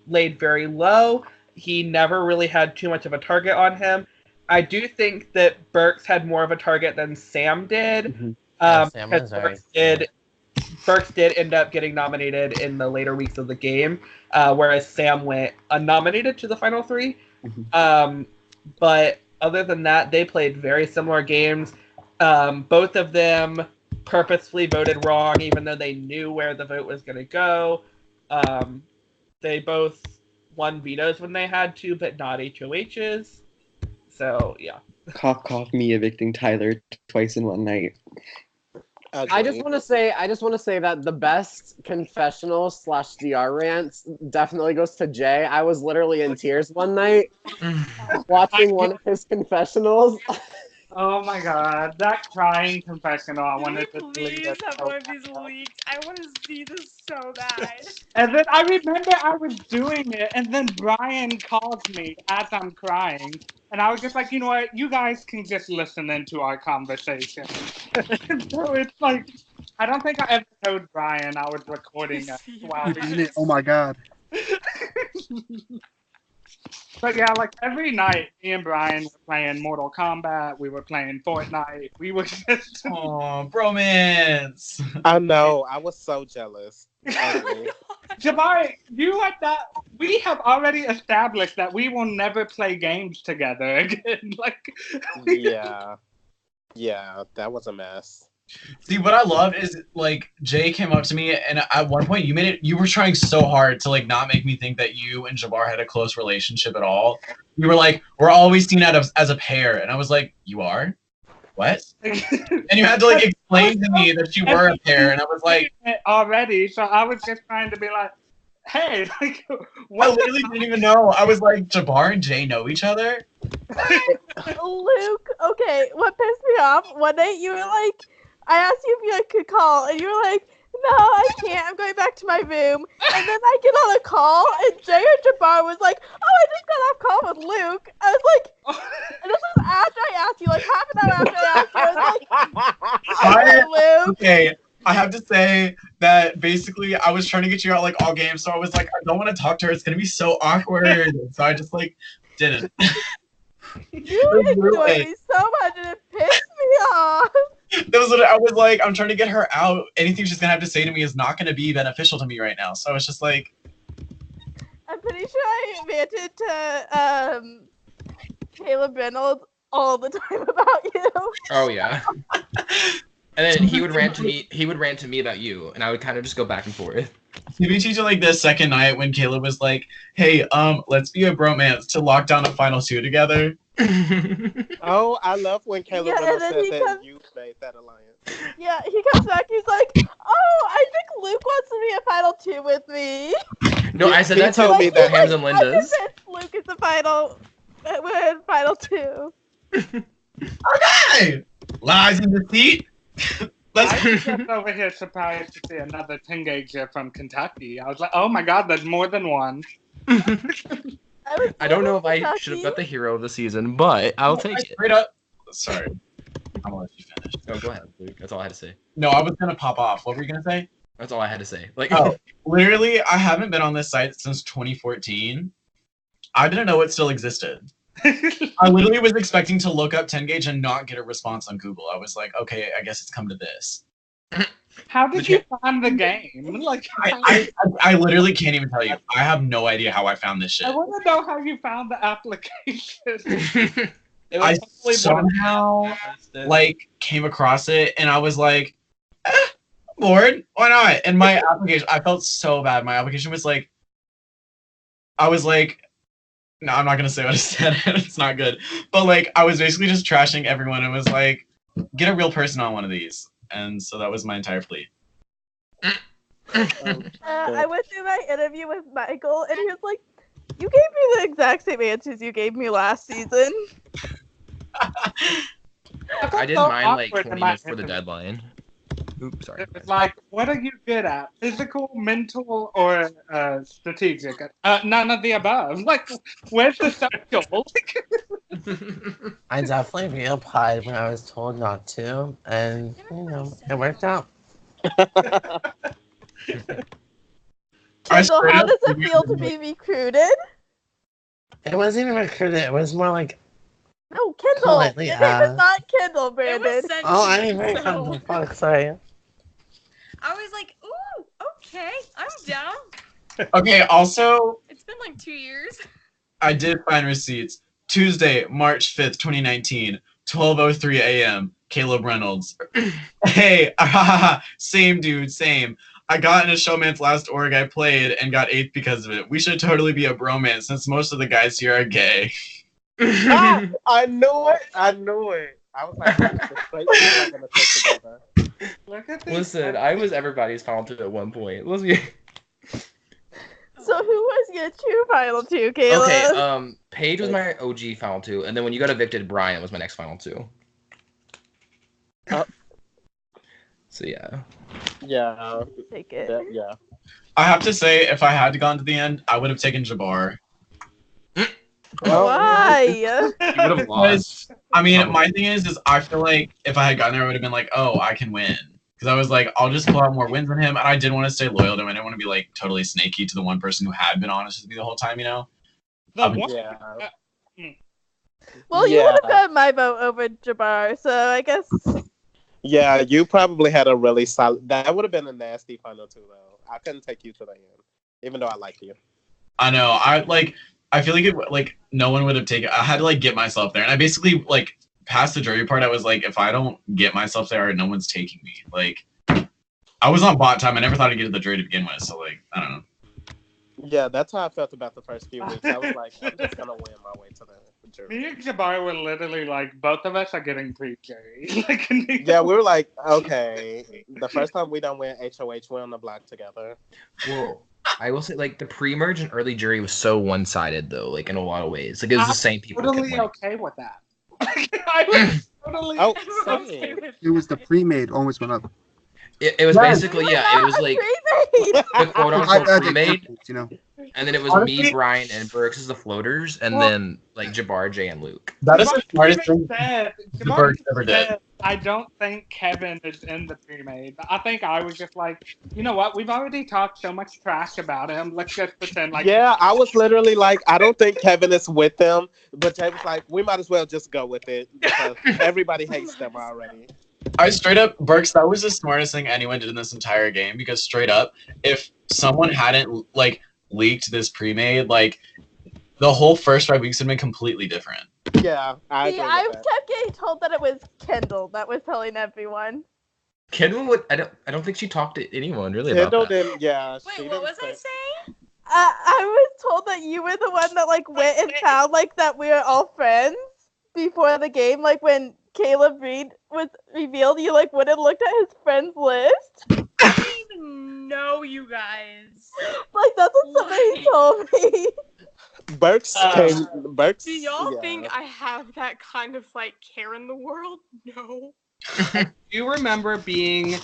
laid very low. he never really had too much of a target on him. I do think that Burks had more of a target than Sam did. Mm-hmm. Sam Because was very Burks did end up getting nominated in the later weeks of the game, whereas Sam went unnominated to the final three. Mm-hmm. But other than that, they played very similar games. Both of them purposefully voted wrong, even though they knew where the vote was going to go. They both won vetoes when they had to, but not HOHs. So, yeah. Cough, cough, me evicting Tyler twice in one night. I just want to say that the best confessional / DR rants definitely goes to Jay. I was literally in tears one night watching one of his confessionals. Oh my god, that crying confessional! I wanted to Please delete it. have one of these leaked. I want to see this so bad. And then I remember I was doing it, and then Brian calls me as I'm crying, and I was just like, you know what? You guys can just listen into our conversation. So it's like, I don't think I ever told Brian I was recording it while You did. Oh my god. But yeah, like every night, me and Brian were playing Mortal Kombat. We were playing Fortnite. We were just bromance. I know. I was so jealous. Jabari, you are that. We have already established that we will never play games together again. Yeah, that was a mess. See, what I love is like Jay came up to me, and at one point you were trying so hard to like not make me think that you and Jabbar had a close relationship at all. You were like, we're always seen as a pair, and I was like, you are? What? And you had to like explain to me that you were a pair, and I was like, already. So I was just trying to be like, hey, like, I literally didn't even know. I was like, Jabbar and Jay know each other? Luke, okay, what pissed me off, one night you were like, I asked you if you could call, and you were like, no, I can't, I'm going back to my room. And then I get on a call, and Jay or Jabbar was like, oh, I just got off call with Luke. I was like, and this was after I asked you, like half an hour after I asked you, I was like, Luke. Okay, I have to say that basically I was trying to get you out like all game, so I was like, I don't want to talk to her, it's going to be so awkward. So I just like didn't. You enjoyed me so much, and it pissed me off. I was like, I'm trying to get her out. Anything she's gonna have to say to me is not gonna be beneficial to me right now. So I was just like, I'm pretty sure I ranted to Caleb Reynolds all the time about you. Oh yeah. And then he would rant to me about you, and I would kind of just go back and forth. Did we teach you like the second night when Caleb was like, hey, let's be a bromance to lock down a final 2 together? Oh, I love when Caleb said that you made that alliance. Yeah, he comes back, he's like, oh, I think Luke wants to be a final 2 with me. No, I said that to me, Hams and Linda's. I convinced Luke is the final 2. Okay! Lies in deceit. I was just over here surprised to see another teenager from Kentucky. I was like, oh my god, there's more than one. I don't know if I should have got the hero of the season, but I'll take it. Straight up. Sorry. I'm gonna let you finish. No, go ahead, Luke. That's all I had to say. No, I was gonna pop off. What were you gonna say? That's all I had to say. Like, oh, literally, I haven't been on this site since 2014. I didn't know it still existed. I literally was expecting to look up 10Gauge and not get a response on Google. I was like, okay, I guess it's come to this. How did you find the game? Like, I literally can't even tell you. I have no idea how I found this shit. I want to know how you found the application. I somehow like came across it and I was like, bored, why not? And my application, I felt so bad. My application was like, I was like, no, I'm not gonna say what I said. It's not good. But like, I was basically just trashing everyone. It was like, get a real person on one of these. And so that was my entire plea. I went through my interview with Michael, and he was like, you gave me the exact same answers you gave me last season. I didn't mind like 20 minutes for the deadline. Oops, sorry. It's like, what are you good at? Physical, mental, or strategic? None of the above. Like, where's the social? I definitely reapplied when I was told not to, and you know, it worked out. Kendall, how does it feel to be recruited? It wasn't even recruited. It was more like No, Kendall. politely Your name is asked. not Kendall, It Brandon. was sent Oh, to I me, didn't even so- come the fuck. Sorry. I was like, ooh, okay, I'm down. Okay, also, It's been like 2 years. I did find receipts. Tuesday, March 5th, 2019, 12:03 a.m. Caleb Reynolds. Hey, same dude, same. I got in a showman's last org I played and got 8th because of it. We should totally be a bromance since most of the guys here are gay. Ah, I knew it. I knew it. I was like, the straight people are gonna stick together. Look at these. Listen, I was everybody's final two at one point. Let's be So who was your true final two, Caleb? okay. Paige was my OG final two, and then when you got evicted, Brian was my next final two. So yeah. Yeah. Take it. Yeah. I have to say, if I had gone to the end, I would have taken Jabbar. Why? You would have lost. I mean, my thing is I feel like if I had gotten there, I would have been like, oh, I can win. Because I was like, I'll just pull out more wins than him, and I did want to stay loyal to him. I didn't want to be like totally snaky to the one person who had been honest with me the whole time, you know? The one, Yeah. Well, you would have Yeah. gotten my vote over Jabbar, so I guess. Yeah, you probably had a really solid. That would have been a nasty final two, though. I couldn't take you to the end, even though I like you. I know. I feel like no one would have taken. I had to like get myself there, and I basically like past the jury part. I was like, if I don't get myself there, no one's taking me. Like, I was on bot time. I never thought I'd get to the jury to begin with. So like, I don't know. Yeah, that's how I felt about the first few weeks. I was like, I'm just gonna win my way to the jury. me and Jabari were literally like, both of us are getting pre-jury. Like, Yeah, we were like, okay. The first time we done went HOH, we're on the block together. Well, I will say, like, the pre-merge and early jury was so one-sided, though, like, in a lot of ways. Like, it was the same people. Totally kept winning. okay with that. I was totally Oh, okay same. with It was the pre-made almost went up. It was basically, yeah, it was like Pre-made. the quote-unquote I pre-made, you know. and then it was me, Brian, and Burks as the floaters, and then, like, Jabbar, Jay, and Luke. That is the smartest thing said, the Birds ever did. said, I don't think Kevin is in the pre-made. I think I was just like, you know what? We've already talked so much trash about him. Let's just pretend like. Yeah, I was literally like, I don't think Kevin is with them. But Jay was like, we might as well just go with it because everybody hates them already. I straight up, Burks, that was the smartest thing anyone did in this entire game because straight up, if someone hadn't like leaked this pre-made, like the whole first 5 weeks had been completely different. Yeah, I See, agree I with that. kept getting told that it was Kendall that was telling everyone. Kendall would, I don't think she talked to anyone really Kendall about that. didn't, yeah. Wait, she what didn't was I say- saying? I was told that you were the one that like went and found like that we were all friends before the game. Like when Caleb Reed was revealed, you like went and looked at his friends list. I didn't even know you guys. Like that's what somebody told me. Burks came. Burks. Do y'all yeah. think I have that kind of like care in the world? No. I do remember being.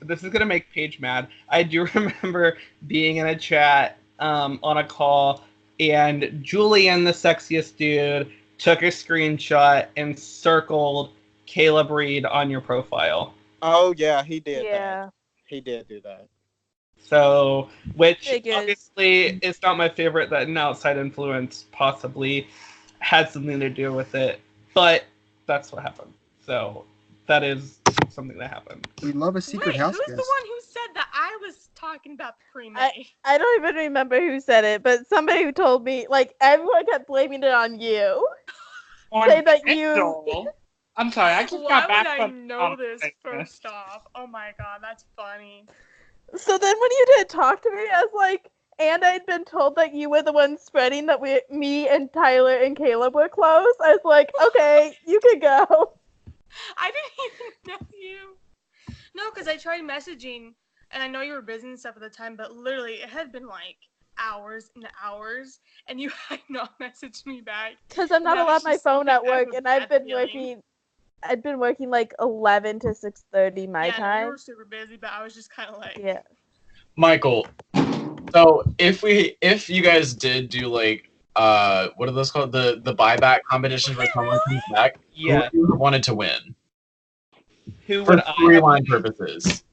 This is gonna make Paige mad. I do remember being in a chat on a call, and Julian, the sexiest dude, took a screenshot and circled Caleb Reed on your profile. Oh yeah, he did Yeah. that. He did do that. So, which Figures. obviously is not my favorite. That an outside influence possibly had something to do with it, but that's what happened. So that is something that happened. We love a secret Wait, house who's guest. the one who said that I was talking about pre-May? I don't even remember who said it, but somebody who told me like everyone kept blaming it on you. On Say that you. Kendall. I'm sorry, I just Why got would back I from know this conversation. first off? Oh my god, that's funny. So then when you didn't talk to me, I was like, and I'd been told that you were the one spreading that me and Tyler and Caleb were close. I was like, okay, you can go. I didn't even know you. No, because I tried messaging, and I know you were busy and stuff at the time, but literally it had been like hours and hours, and you had not messaged me back. Because I'm not That allowed was my just phone like, at I have work, a and I've bad been feeling. working. I'd been working like 11 to 6:30 my Yeah, no, you time. were super busy, but I was just kind of like, Yeah. Michael, so if you guys did do like what are those called, the buyback competitions where someone comes back, Yeah. who you wanted to win Who for would I have? storyline purposes?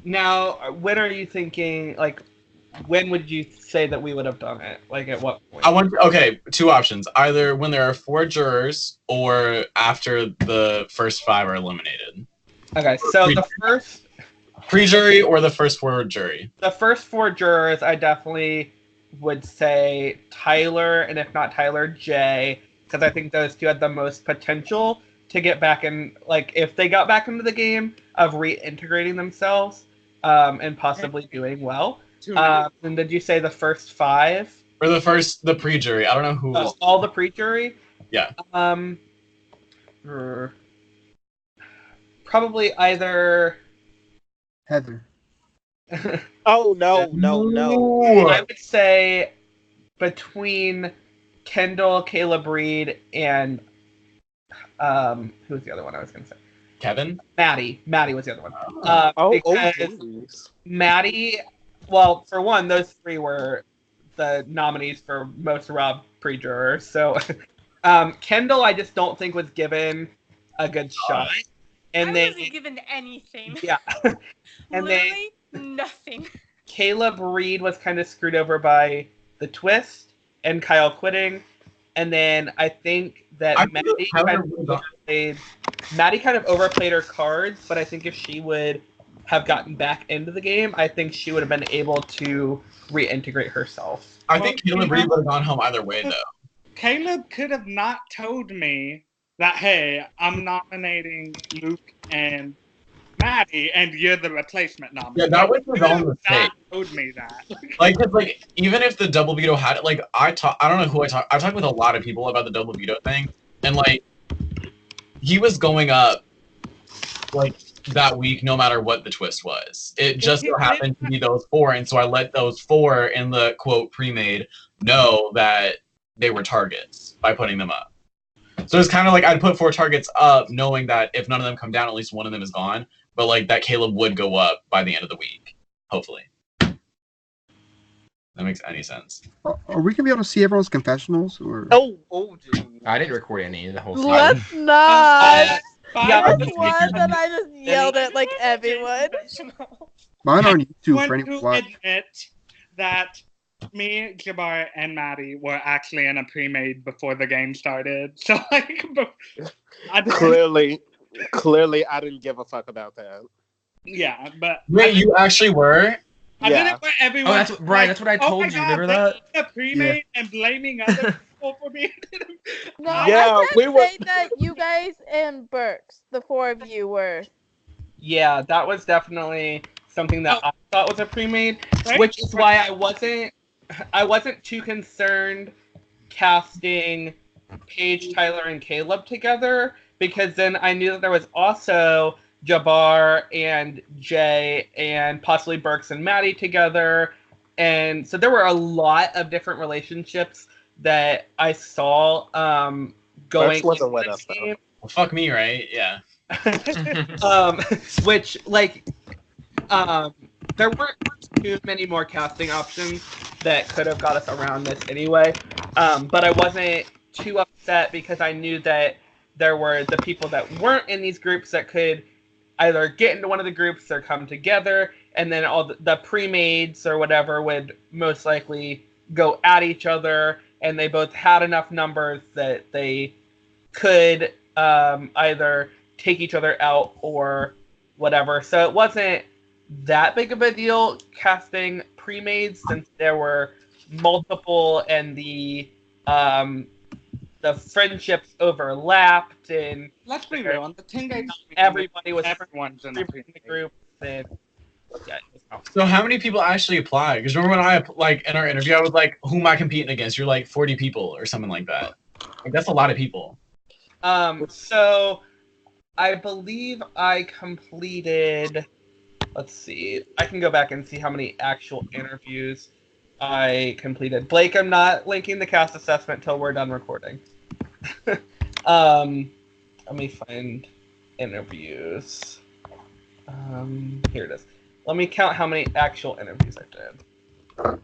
Now, when are you thinking? Like, when would you say that we would have done it? Like at what point? Okay, two options. Either when there are 4 jurors or after the first 5 are eliminated. Okay, so the first pre-jury or the first 4 jury. The first 4 jurors, I definitely would say Tyler, and if not Tyler, Jay, because I think those two had the most potential to get back in. Like, if they got back into the game of reintegrating themselves and possibly doing well. And did you say the first 5? Or the pre-jury? I don't know who. All the pre-jury. Yeah. Probably either Heather. Oh no. I would say between Kendall, Caleb Reed, and who's the other one I was gonna say? Kevin? Maddie. Maddie was the other one. Geez. Maddie, well, for one, those 3 were the nominees for most robbed pre-juror. So Kendall, I just don't think was given a good shot. And I wasn't given anything. Yeah. And literally nothing. Caleb Reed was kind of screwed over by the twist and Kyle quitting. And then I think that Maddie kind of overplayed her cards, but I think if she would have gotten back into the game, I think she would have been able to reintegrate herself. I think Caleb Reed would have gone home either way, though. Caleb could have not told me that, hey, I'm nominating Luke and Maddie, and you're the replacement nominee. Yeah, that was his own mistake. Told me that. Like, even if the double veto had it, like, I don't know who I talked with a lot of people about the double veto thing, and, like, he was going up, like, that week no matter what the twist was. It just so happened to be those 4, and so I let those 4 in the, quote, pre-made know that they were targets by putting them up. So it's kind of like I'd put 4 targets up knowing that if none of them come down, at least one of them is gone. But like that Caleb would go up by the end of the week, hopefully. That makes any sense. Are we gonna be able to see everyone's confessionals? Or Dude. I didn't record any the whole season. Let's not. I just was, and I just yelled at like everyone. Mine are on YouTube for anyone to to watch. admit that me, Jabbar, and Maddie were actually in a pre-made before the game started. So like, clearly, I didn't give a fuck about that. Yeah, but wait, you actually were? I did it for everyone. Oh, that's what, Brian. That's what I told you. Remember that? A pre-made and blaming other people for being. No, Yeah, I can't say that you guys and Burks, the 4 of you, were. Yeah, that was definitely something that I thought was a pre-made, which is why I wasn't too concerned casting Paige, Tyler, and Caleb together, because then I knew that there was also Jabbar and Jay and possibly Burks and Maddie together. And so there were a lot of different relationships that I saw going wasn't with us, though. Well, fuck me, right? Yeah. Which, like, there weren't too many more casting options that could have got us around this anyway. But I wasn't too upset because I knew that there were the people that weren't in these groups that could either get into one of the groups or come together, and then all the pre-mades or whatever would most likely go at each other, and they both had enough numbers that they could either take each other out or whatever. So it wasn't that big of a deal casting pre-mades, since there were multiple and the friendships overlapped, and let's be real, on the 10 days everybody was everyone's in the group. And, yeah, so how many people actually applied? Because remember when in our interview, I was like, who am I competing against? You're like 40 people or something like that. Like, that's a lot of people. So I believe I completed, let's see, I can go back and see how many actual interviews I completed. Blake, I'm not linking the cast assessment until we're done recording. Let me find interviews. Here it is. Let me count how many actual interviews I did.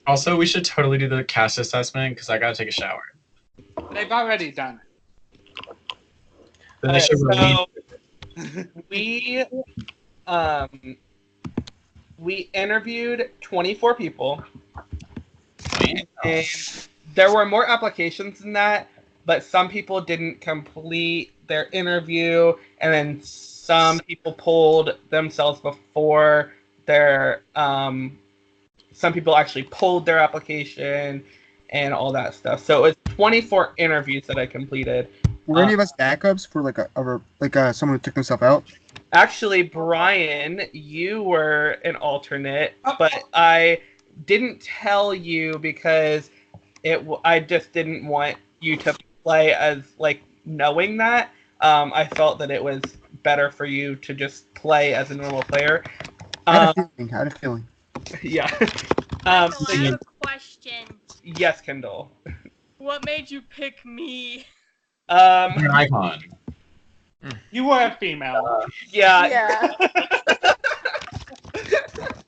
Also, we should totally do the cast assessment because I gotta take a shower. They've already done it. Then they should release. We we interviewed 24 people. And there were more applications than that, but some people didn't complete their interview, and then some people pulled themselves before their some people actually pulled their application and all that stuff. So it was 24 interviews that I completed. Were any of us backups for someone who took himself out? Actually, Brian, you were an alternate, but I didn't tell you because I just didn't want you to play as knowing that. I felt that it was better for you to just play as a normal player. I had a feeling. Yeah. I have a question. Yes, Kendall. What made you pick me? You're an icon. You were a female. Yeah.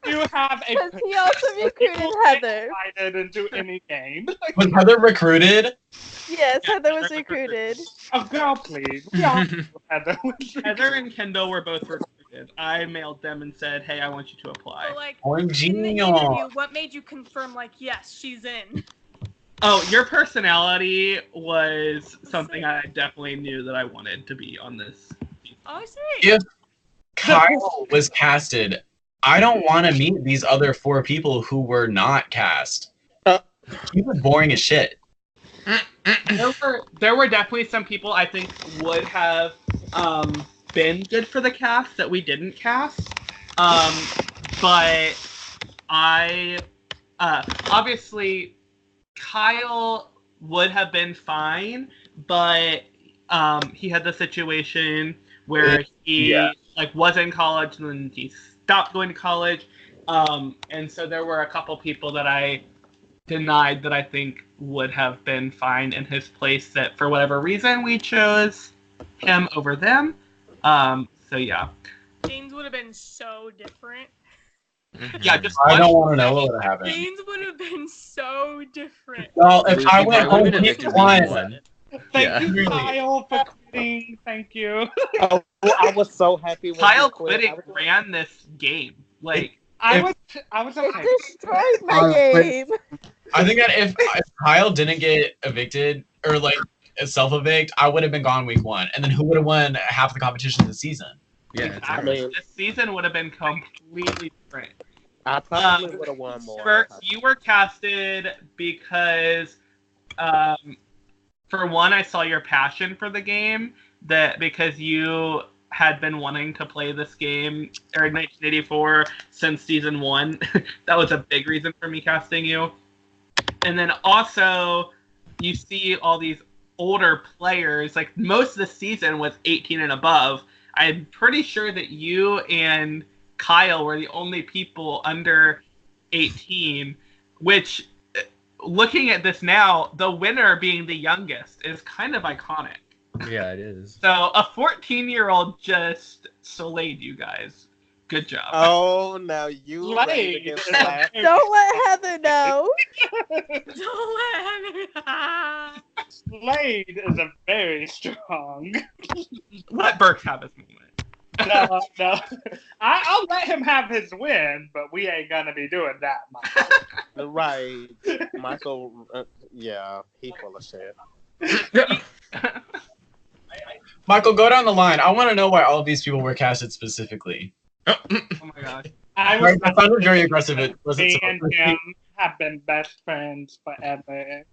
You have a. Because he also recruited Heather. Invited into any game. Was Heather recruited? Yes, Heather was recruited. Oh, girl, please. We all know Heather was recruited. Heather and Kendall were both recruited. I mailed them and said, "Hey, I want you to apply." So, in the interview, what made you confirm, yes, she's in? Oh, your personality was something I definitely knew that I wanted to be on this. Oh, I see. If Kyle was casted, I don't want to meet these other 4 people who were not cast. He was boring as shit. There were definitely some people I think would have been good for the cast that we didn't cast. But I obviously Kyle would have been fine, but he had the situation where he was in college and then he stopped going to college, and so there were a couple people that I denied that I think would have been fine in his place that for whatever reason we chose him over them. So yeah. James would have been so different. Yeah, just I don't want to know what would have happened. James would have been so different. Well, if I went home week 1. Thank you, Kyle, for quitting. Thank you. Oh, I was so happy when Kyle you quit. quitting ran this game. I was okay. It destroyed my game. I think that if Kyle didn't get evicted or self-evict, I would have been gone week 1, and then who would have won half the competition this season? Yeah, exactly. This season would have been completely different. I probably would have won more. Burke, you were casted because, for one, I saw your passion for the game. Because you had been wanting to play this game or 1984 since season 1. That was a big reason for me casting you. And then also, you see all these older players. Most of the season was 18 and above. I'm pretty sure that you and Kyle were the only people under 18, which, looking at this now, the winner being the youngest is kind of iconic. Yeah, it is. So a 14-year-old just slayed you guys. Good job. Oh, now you laid against that. Don't let Heather know. Don't let Heather know. Slade is a very strong. Let Burke have his moment. No. I'll let him have his win, but we ain't gonna be doing that, Michael. Right. Michael, yeah, he full of shit. Michael, go down the line. I want to know why all of these people were casted specifically. Oh my god. That sounded very aggressive. It wasn't Me and supposed to him be. have been best friends forever.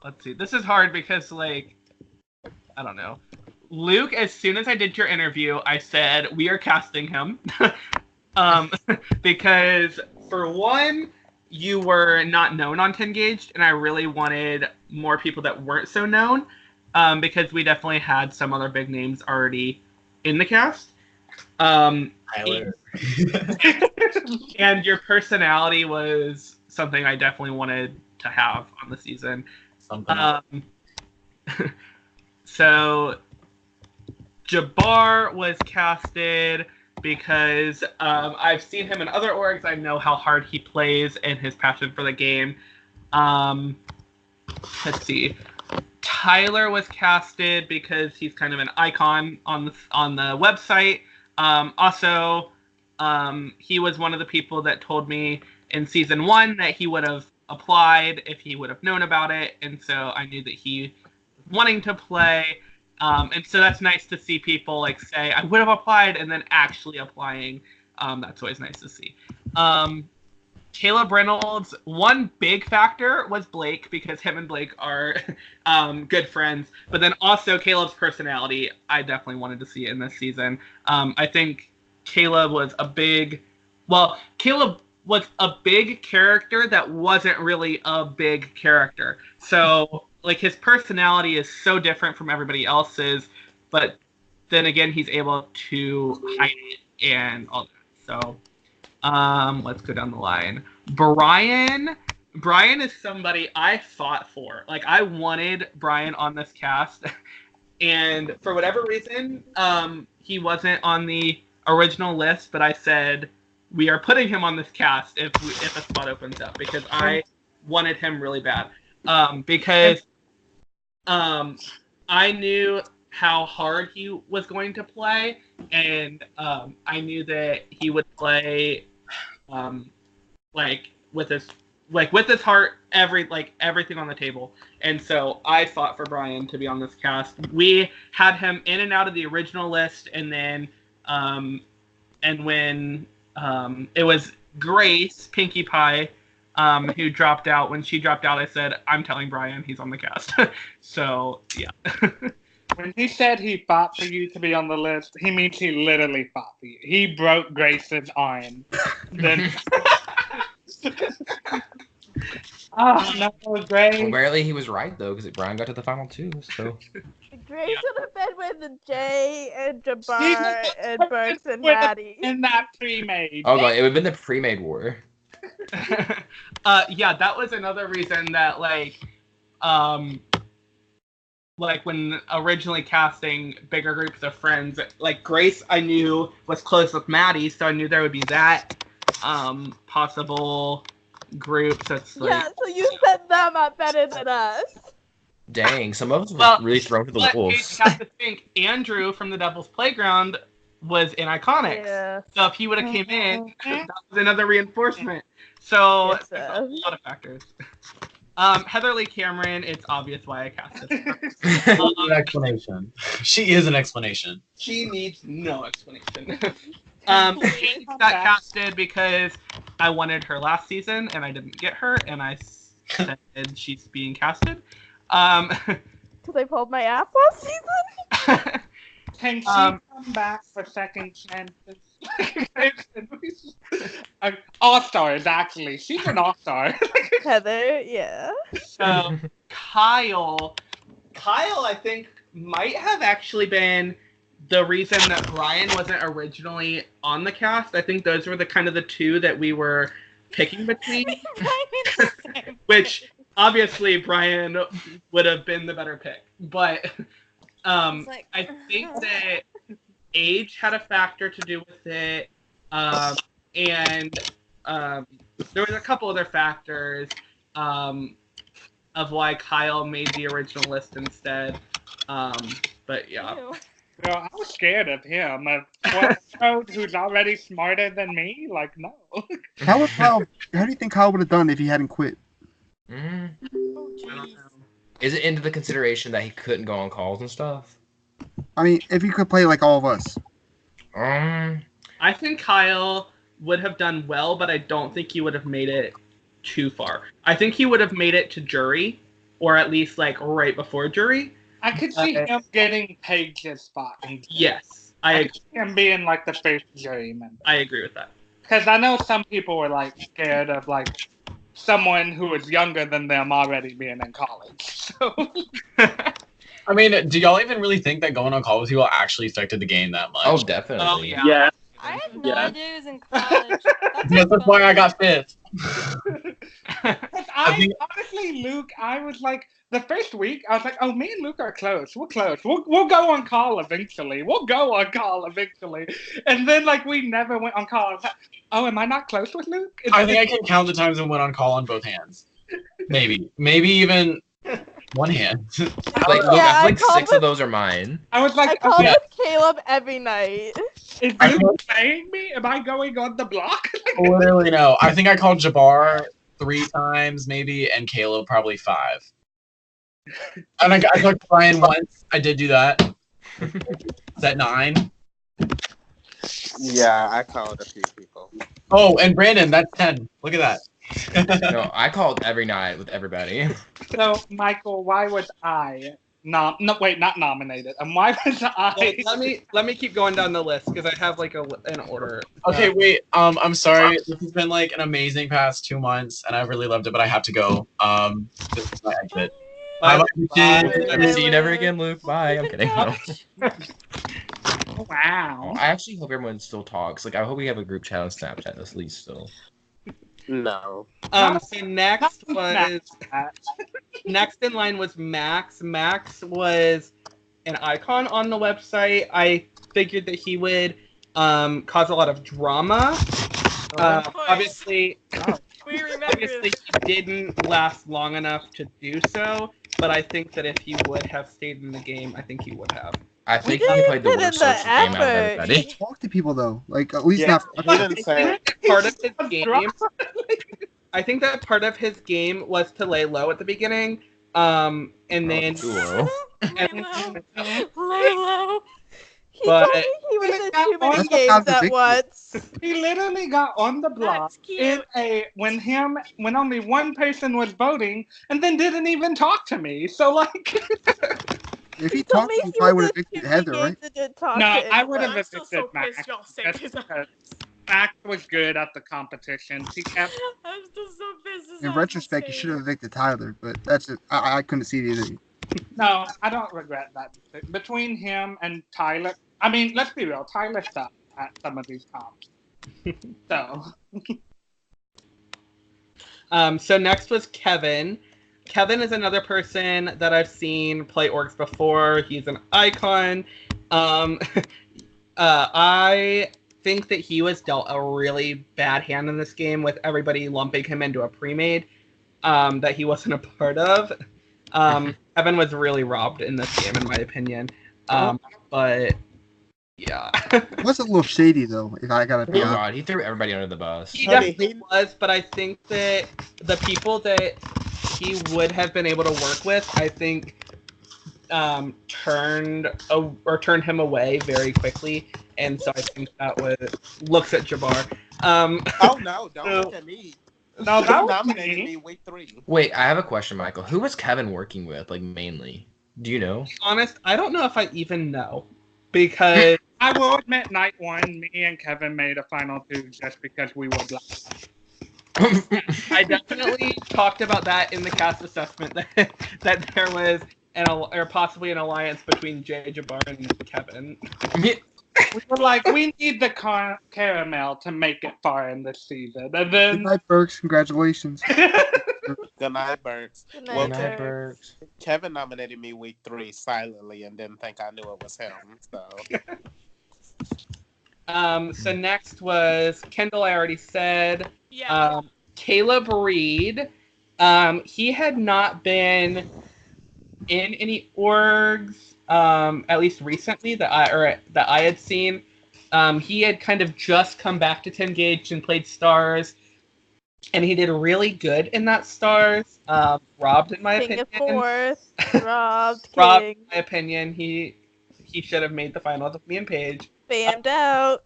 Let's see. This is hard because, I don't know. Luke, as soon as I did your interview, I said, we are casting him. Because, for one, you were not known on 10Gaged, and I really wanted more people that weren't so known, because we definitely had some other big names already in the cast. Tyler. And your personality was something I definitely wanted to have on the season. So Jabbar was casted because I've seen him in other orgs. I know how hard he plays and his passion for the game. Let's see. Tyler was casted because he's kind of an icon on the website. Also, he was one of the people that told me in season 1 that he would have applied if he would have known about it, and so I knew that he was wanting to play. And so that's nice to see people like say I would have applied and then actually applying. That's always nice to see. Caleb Reynolds, one big factor was Blake, because him and Blake are good friends. But then also Caleb's personality, I definitely wanted to see it in this season. I think Caleb was a big character that wasn't really a big character. So like his personality is so different from everybody else's, but then again he's able to hide it and all that. So let's go down the line. Brian is somebody I fought for. Like, I wanted Brian on this cast, and for whatever reason, he wasn't on the original list, but I said, we are putting him on this cast if a spot opens up, because I wanted him really bad. Because I knew how hard he was going to play, and I knew that he would play with his heart, everything on the table. And so I fought for Brian to be on this cast. We had him in and out of the original list, and then and when it was Grace Pinkie Pie who dropped out. When she dropped out, I said, I'm telling Brian he's on the cast. So yeah. When he said he fought for you to be on the list, he means he literally fought for you. He broke Grace's arm. Then no, Grace. Well, apparently he was right though, because Brian got to the final 2. So Grace would have been with Jay and Jabbar and Burks and Maddie. In that pre-made. Oh god, it would have been the pre-made war. Yeah, that was another reason that when originally casting bigger groups of friends, like Grace I knew was close with Maddie, so I knew there would be that possible group. So it's like, yeah, so you set them up better than us. Dang, some of us were really thrown to the wolves. You have to think Andrew from the Devil's Playground was in Iconics. Yeah. So if he would have came in, that was another reinforcement. So there's a lot of factors. Heather Lee Cameron, it's obvious why I casted her. An explanation. She is an explanation. She needs no explanation. She got casted because I wanted her last season and I didn't get her, and I said she's being casted. Because I pulled my ass last season? Can she come back for second chances? All-stars, actually. She's an all-star. Heather, yeah. So, Kyle, I think, might have actually been the reason that Brian wasn't originally on the cast. I think those were the two that we were picking between. Which, obviously, Brian would have been the better pick. But I think that age had a factor to do with it. And there was a couple other factors of why Kyle made the original list instead. But yeah. Girl, I was scared of him. A 12-year-old who's already smarter than me? Like, no. How do you think Kyle would have done if he hadn't quit? Is it into the consideration that he couldn't go on calls and stuff? I mean, if he could play like all of us. I think Kyle would have done well, but I don't think he would have made it too far. I think he would have made it to jury, or at least right before jury. I could see him getting Paige's spot. Yes, I agree. Could see him being the first jury member. I agree with that. Because I know some people were scared of someone who was younger than them already being in college. So. I mean, do y'all even really think that going on call with people actually affected the game that much? Oh, definitely. Oh, yeah. I had no idea he was in college. That's why I got fifth. Honestly, Luke, I was the first week, I was like, oh, me and Luke are close. We're close. We'll go on call eventually. And then, we never went on call. I was like, oh, am I not close with Luke? I think I can count the times I went on call on both hands. Maybe even one hand. Like, look, Yeah, I I feel like called 6 of those are mine. I was I like, call yeah. with Caleb every night. is I you feel- playing me? Am I going on the block? Literally no. I think I called Jabbar 3 times maybe, and Caleb probably 5. And I called Brian once. I did do that. Is that 9? Yeah, I called a few people. Oh, and Brandon, that's 10. Look at that. No, I called every night with everybody. So, Michael, why was I not nominated? And why was I? Well, let me keep going down the list because I have like an order. Okay, wait. I'm sorry. This has been like an amazing past 2 months, and I've really loved it. But I have to go. This is my exit. Bye. Bye. See you never again, Luke. Bye. I'm kidding. No. Wow. I actually hope everyone still talks. Like, I hope we have a group chat on Snapchat at least still. No. So next was next in line was Max. Max was an icon on the website. I figured that he would cause a lot of drama. Obviously, We remember obviously he didn't last long enough to do so. But I think that if he would have stayed in the game, I think he would have. I think he played the worst social game out of everybody. Talk to people though, like at least Yeah, not. he didn't say. Part of his game. I think that part of his game was to lay low at the beginning, and then. Too low. Lilo. He But- told me he was in too many That's games not at once. He literally got on the block That's cute. when only one person was voting, and then didn't even talk to me. So like, If he Told talked, me he he probably would was have in evicted too Heather, many right? games and didn't talk no, to I would have I'm still evicted so Max. pissed y'all saved Just his because Max was good at the competition. He kept. I'm still so pissed. In retrospect, you should have evicted Tyler, but that's it. I couldn't see it either. No, I don't regret that. Between him and Tyler, I mean, let's be real. Tyler sucked at some of these comps. So. So next was Kevin. Kevin is another person that I've seen play orcs before. He's an icon. I think that he was dealt a really bad hand in this game with everybody lumping him into a pre-made that he wasn't a part of. Kevin was really robbed in this game, in my opinion. But yeah. It was a little shady though, if I gotta Oh be honest. god, he threw everybody under the bus. He definitely was, but I think that the people that he would have been able to work with, I think, turned him away very quickly, and so I think that looks at Jabbar. Oh no! Don't look at me. No, He that was nominated me. me week 3. Wait, I have a question, Michael. Who was Kevin working with, like, mainly? Do you know? Honest, I don't know if I even know, because I will admit, night 1, me and Kevin made a final 2 just because we would laugh. I definitely talked about that in the cast assessment that there was or possibly an alliance between Jay, Jabbar, and Kevin. We were like, we need the caramel to make it far in this season. And then. Good night, Burks. Congratulations. Good night, Burks. Good Well, night, Burks. Kevin nominated me week 3 silently and didn't think I knew it was him. So. So next was Kendall. I already said. Yeah. Caleb Reed. He had not been in any orgs, at least recently that I had seen. He had kind of just come back to 10 Gauge and played Stars, and he did really good in that Stars. Robbed, in my King opinion. of fourth. Robbed. Robbed, King. in my opinion. He should have made the finals with me and Paige. Bammed out.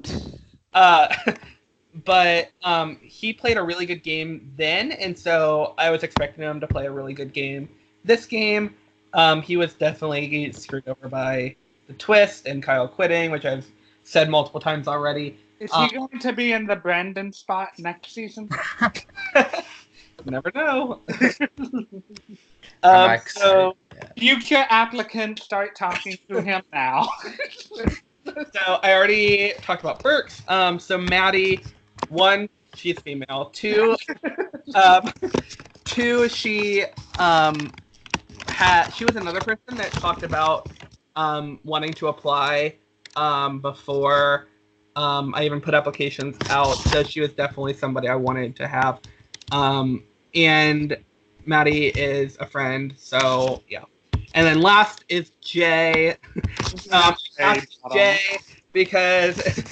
But he played a really good game then, and so I was expecting him to play a really good game. This game, he was definitely screwed over by the twist and Kyle quitting, which I've said multiple times already. Is he going to be in the Brandon spot next season? Never know. I'm So future applicants, start talking to him now. So I already talked about Burks. So Maddie, 1, she's female. 2, she was another person that talked about wanting to apply before I even put applications out. So she was definitely somebody I wanted to have. And Maddie is a friend, so yeah. And then last is Jay. Jay, because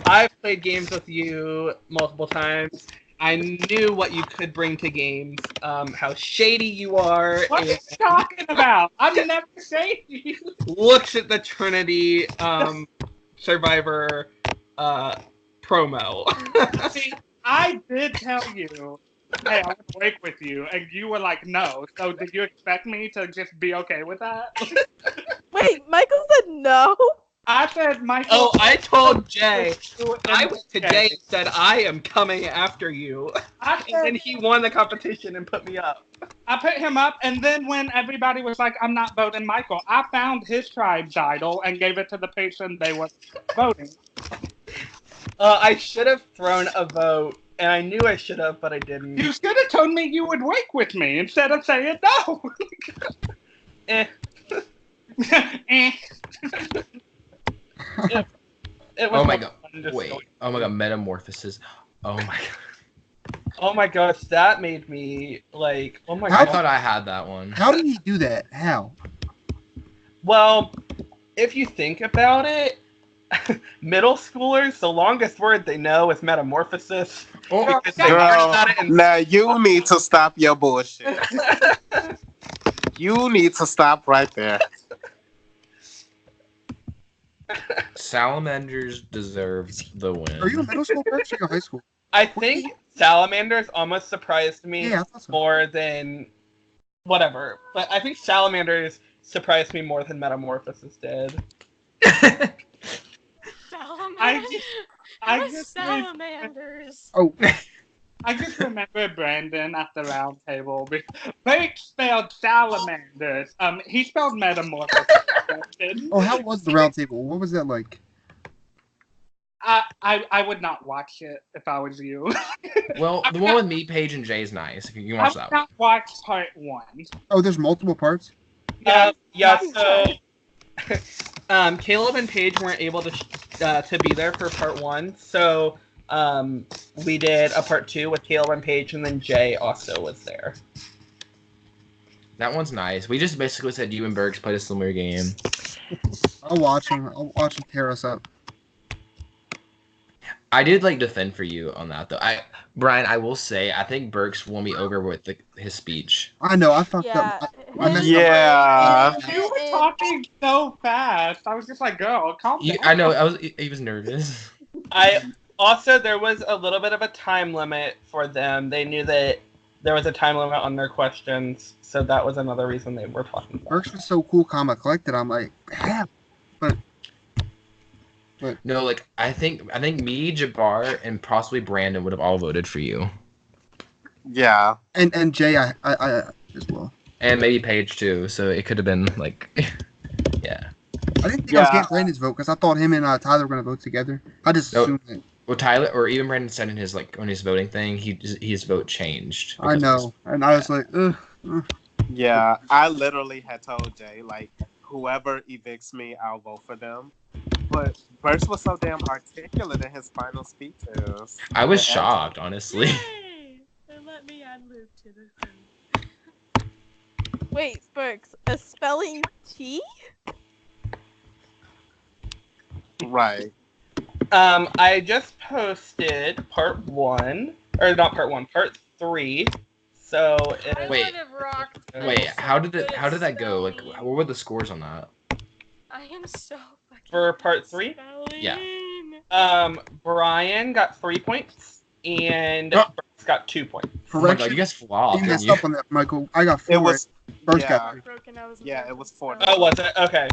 I've played games with you multiple times. I knew what you could bring to games, how shady you are. What are you talking about? I'm never shady. Looks at the Trinity Survivor promo. See, I did tell you, hey, I would break with you, and you were like, no. So did you expect me to just be okay with that? Wait, Michael said no? I said, Michael. Oh, I told Jay. I went to Jay and said, I am coming after you. And then he won the competition and put me up. I put him up, and then when everybody was like, I'm not voting Michael, I found his tribe's idol and gave it to the person they were voting. I should have thrown a vote, and I knew I should have, but I didn't. You should have told me you would wake with me instead of saying no. Eh. It was Oh my god. fun just Wait. going- Oh my god. Metamorphosis. Oh my god. Oh my gosh, that made me like, oh my I god. thought I had that one. How did he do that? How? Well, if you think about it, middle schoolers, the longest word they know is metamorphosis. Oh, Because they learned Girl, about it in now you need to stop your bullshit. You need to stop right there. Salamanders deserves the win. Are you in middle school, Berks, or you in high school? I think Salamanders almost surprised me Yeah, I thought so. more than whatever. But I think Salamanders surprised me more than Metamorphosis did. Salamanders. Oh. I just remember Brandon at the round table. Blake spelled salamanders. He spelled metamorphosis. Oh, how was the round table? What was that like? I would not watch it if I was you. Well, the one with me, Paige, and Jay is nice. If you can watch I've that one. not watched part 1. Oh, there's multiple parts? Yeah, so Caleb and Paige weren't able to be there for part 1, so we did a part 2 with Caleb and Paige, and then Jay also was there. That one's nice. We just basically said you and Bergs played a similar game. I'll watch him. I'll watch him tear us up. I did like defend for you on that though. Brian, I will say I think Bergs won me over with his speech. I know. I fucked Yeah. up. I messed Yeah. You were talking so fast. I was just like, girl, calm down. I know. He was nervous. There was a little bit of a time limit for them. They knew that there was a time limit on their questions, so that was another reason they were talking. Berks was so cool, calm, and collected. I'm like, yeah. But no, like I think me, Jabbar, and possibly Brandon would have all voted for you. Yeah. And Jay, I as well. And maybe Paige too. So it could have been like, yeah. I didn't think I was getting Brandon's vote because I thought him and Tyler were gonna vote together. I just assumed that. Well, Tyler or even Brandon said in his on his voting thing, his vote changed. I know, and I was like, ugh. Yeah, I literally had told Jay, like, whoever evicts me, I'll vote for them. But Burst was so damn articulate in his final speeches. I was shocked, honestly. Yay! And let me add Luke to the thing. Wait, Berks, a spelling T? Right. I just posted part 1, or not part 1, part 3. So Wait, how did that go? Like, what were the scores on that? I am so fucking for part 3? Yeah. Brian got 3 points, and Burks got 2 points. Oh my God, you guys flopped. You messed up on that, Michael. I got 4. It was. Burks got 3. Yeah, it was 4. Oh, was it? Okay.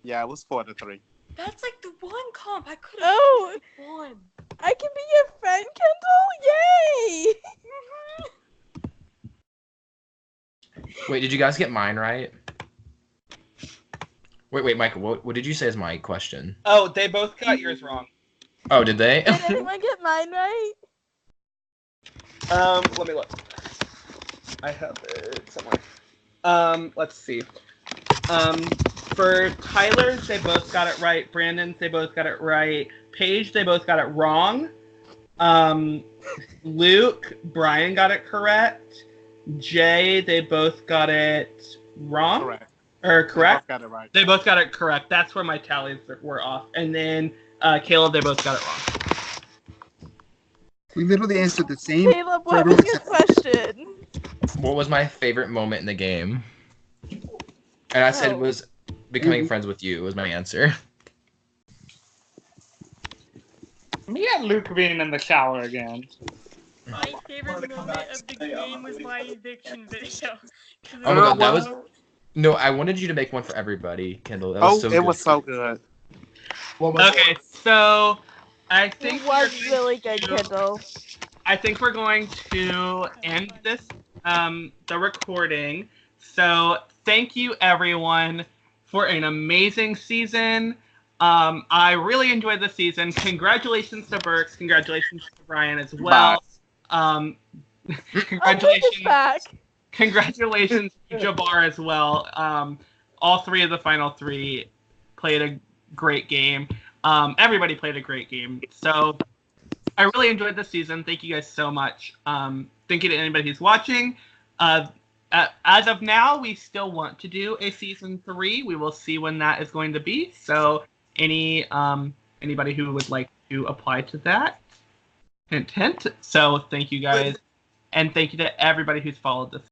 Yeah, it was 4-3. That's like the one comp I could have won. I can be your friend, Kendall? Yay! Wait, did you guys get mine right? Wait, Michael, what did you say is my question? Oh, they both got yours wrong. Oh, did they? Did anyone get mine right? Let me look. I have it somewhere. Let's see. For Tyler's, they both got it right. Brandon's, they both got it right. Paige, they both got it wrong. Luke, Brian got it correct. Jay, they both got it wrong. Correct. Or correct? They both got it right. They both got it correct. That's where my tallies were off. And then Caleb, they both got it wrong. We literally answered the same. Caleb, what was your question? What was my favorite moment in the game? And I said it was becoming friends with you was my answer. Me and Luke being in the shower again. My favorite moment of the game was my eviction video. Oh my god, that was... No, I wanted you to make one for everybody, Kendall. That was so good. Was so good. Okay, so I think it was really good, Kendall. I think we're going to end this the recording. So thank you everyone for an amazing season. I really enjoyed the season. Congratulations to Burks. Congratulations to Brian as well. Congratulations to Jabbar as well. All three of the final three played a great game. Everybody played a great game. So I really enjoyed the season. Thank you guys so much. Thank you to anybody who's watching. As of now, we still want to do a season 3. We will see when that is going to be. So anybody who would like to apply to that, hint, hint. So thank you guys. And thank you to everybody who's followed this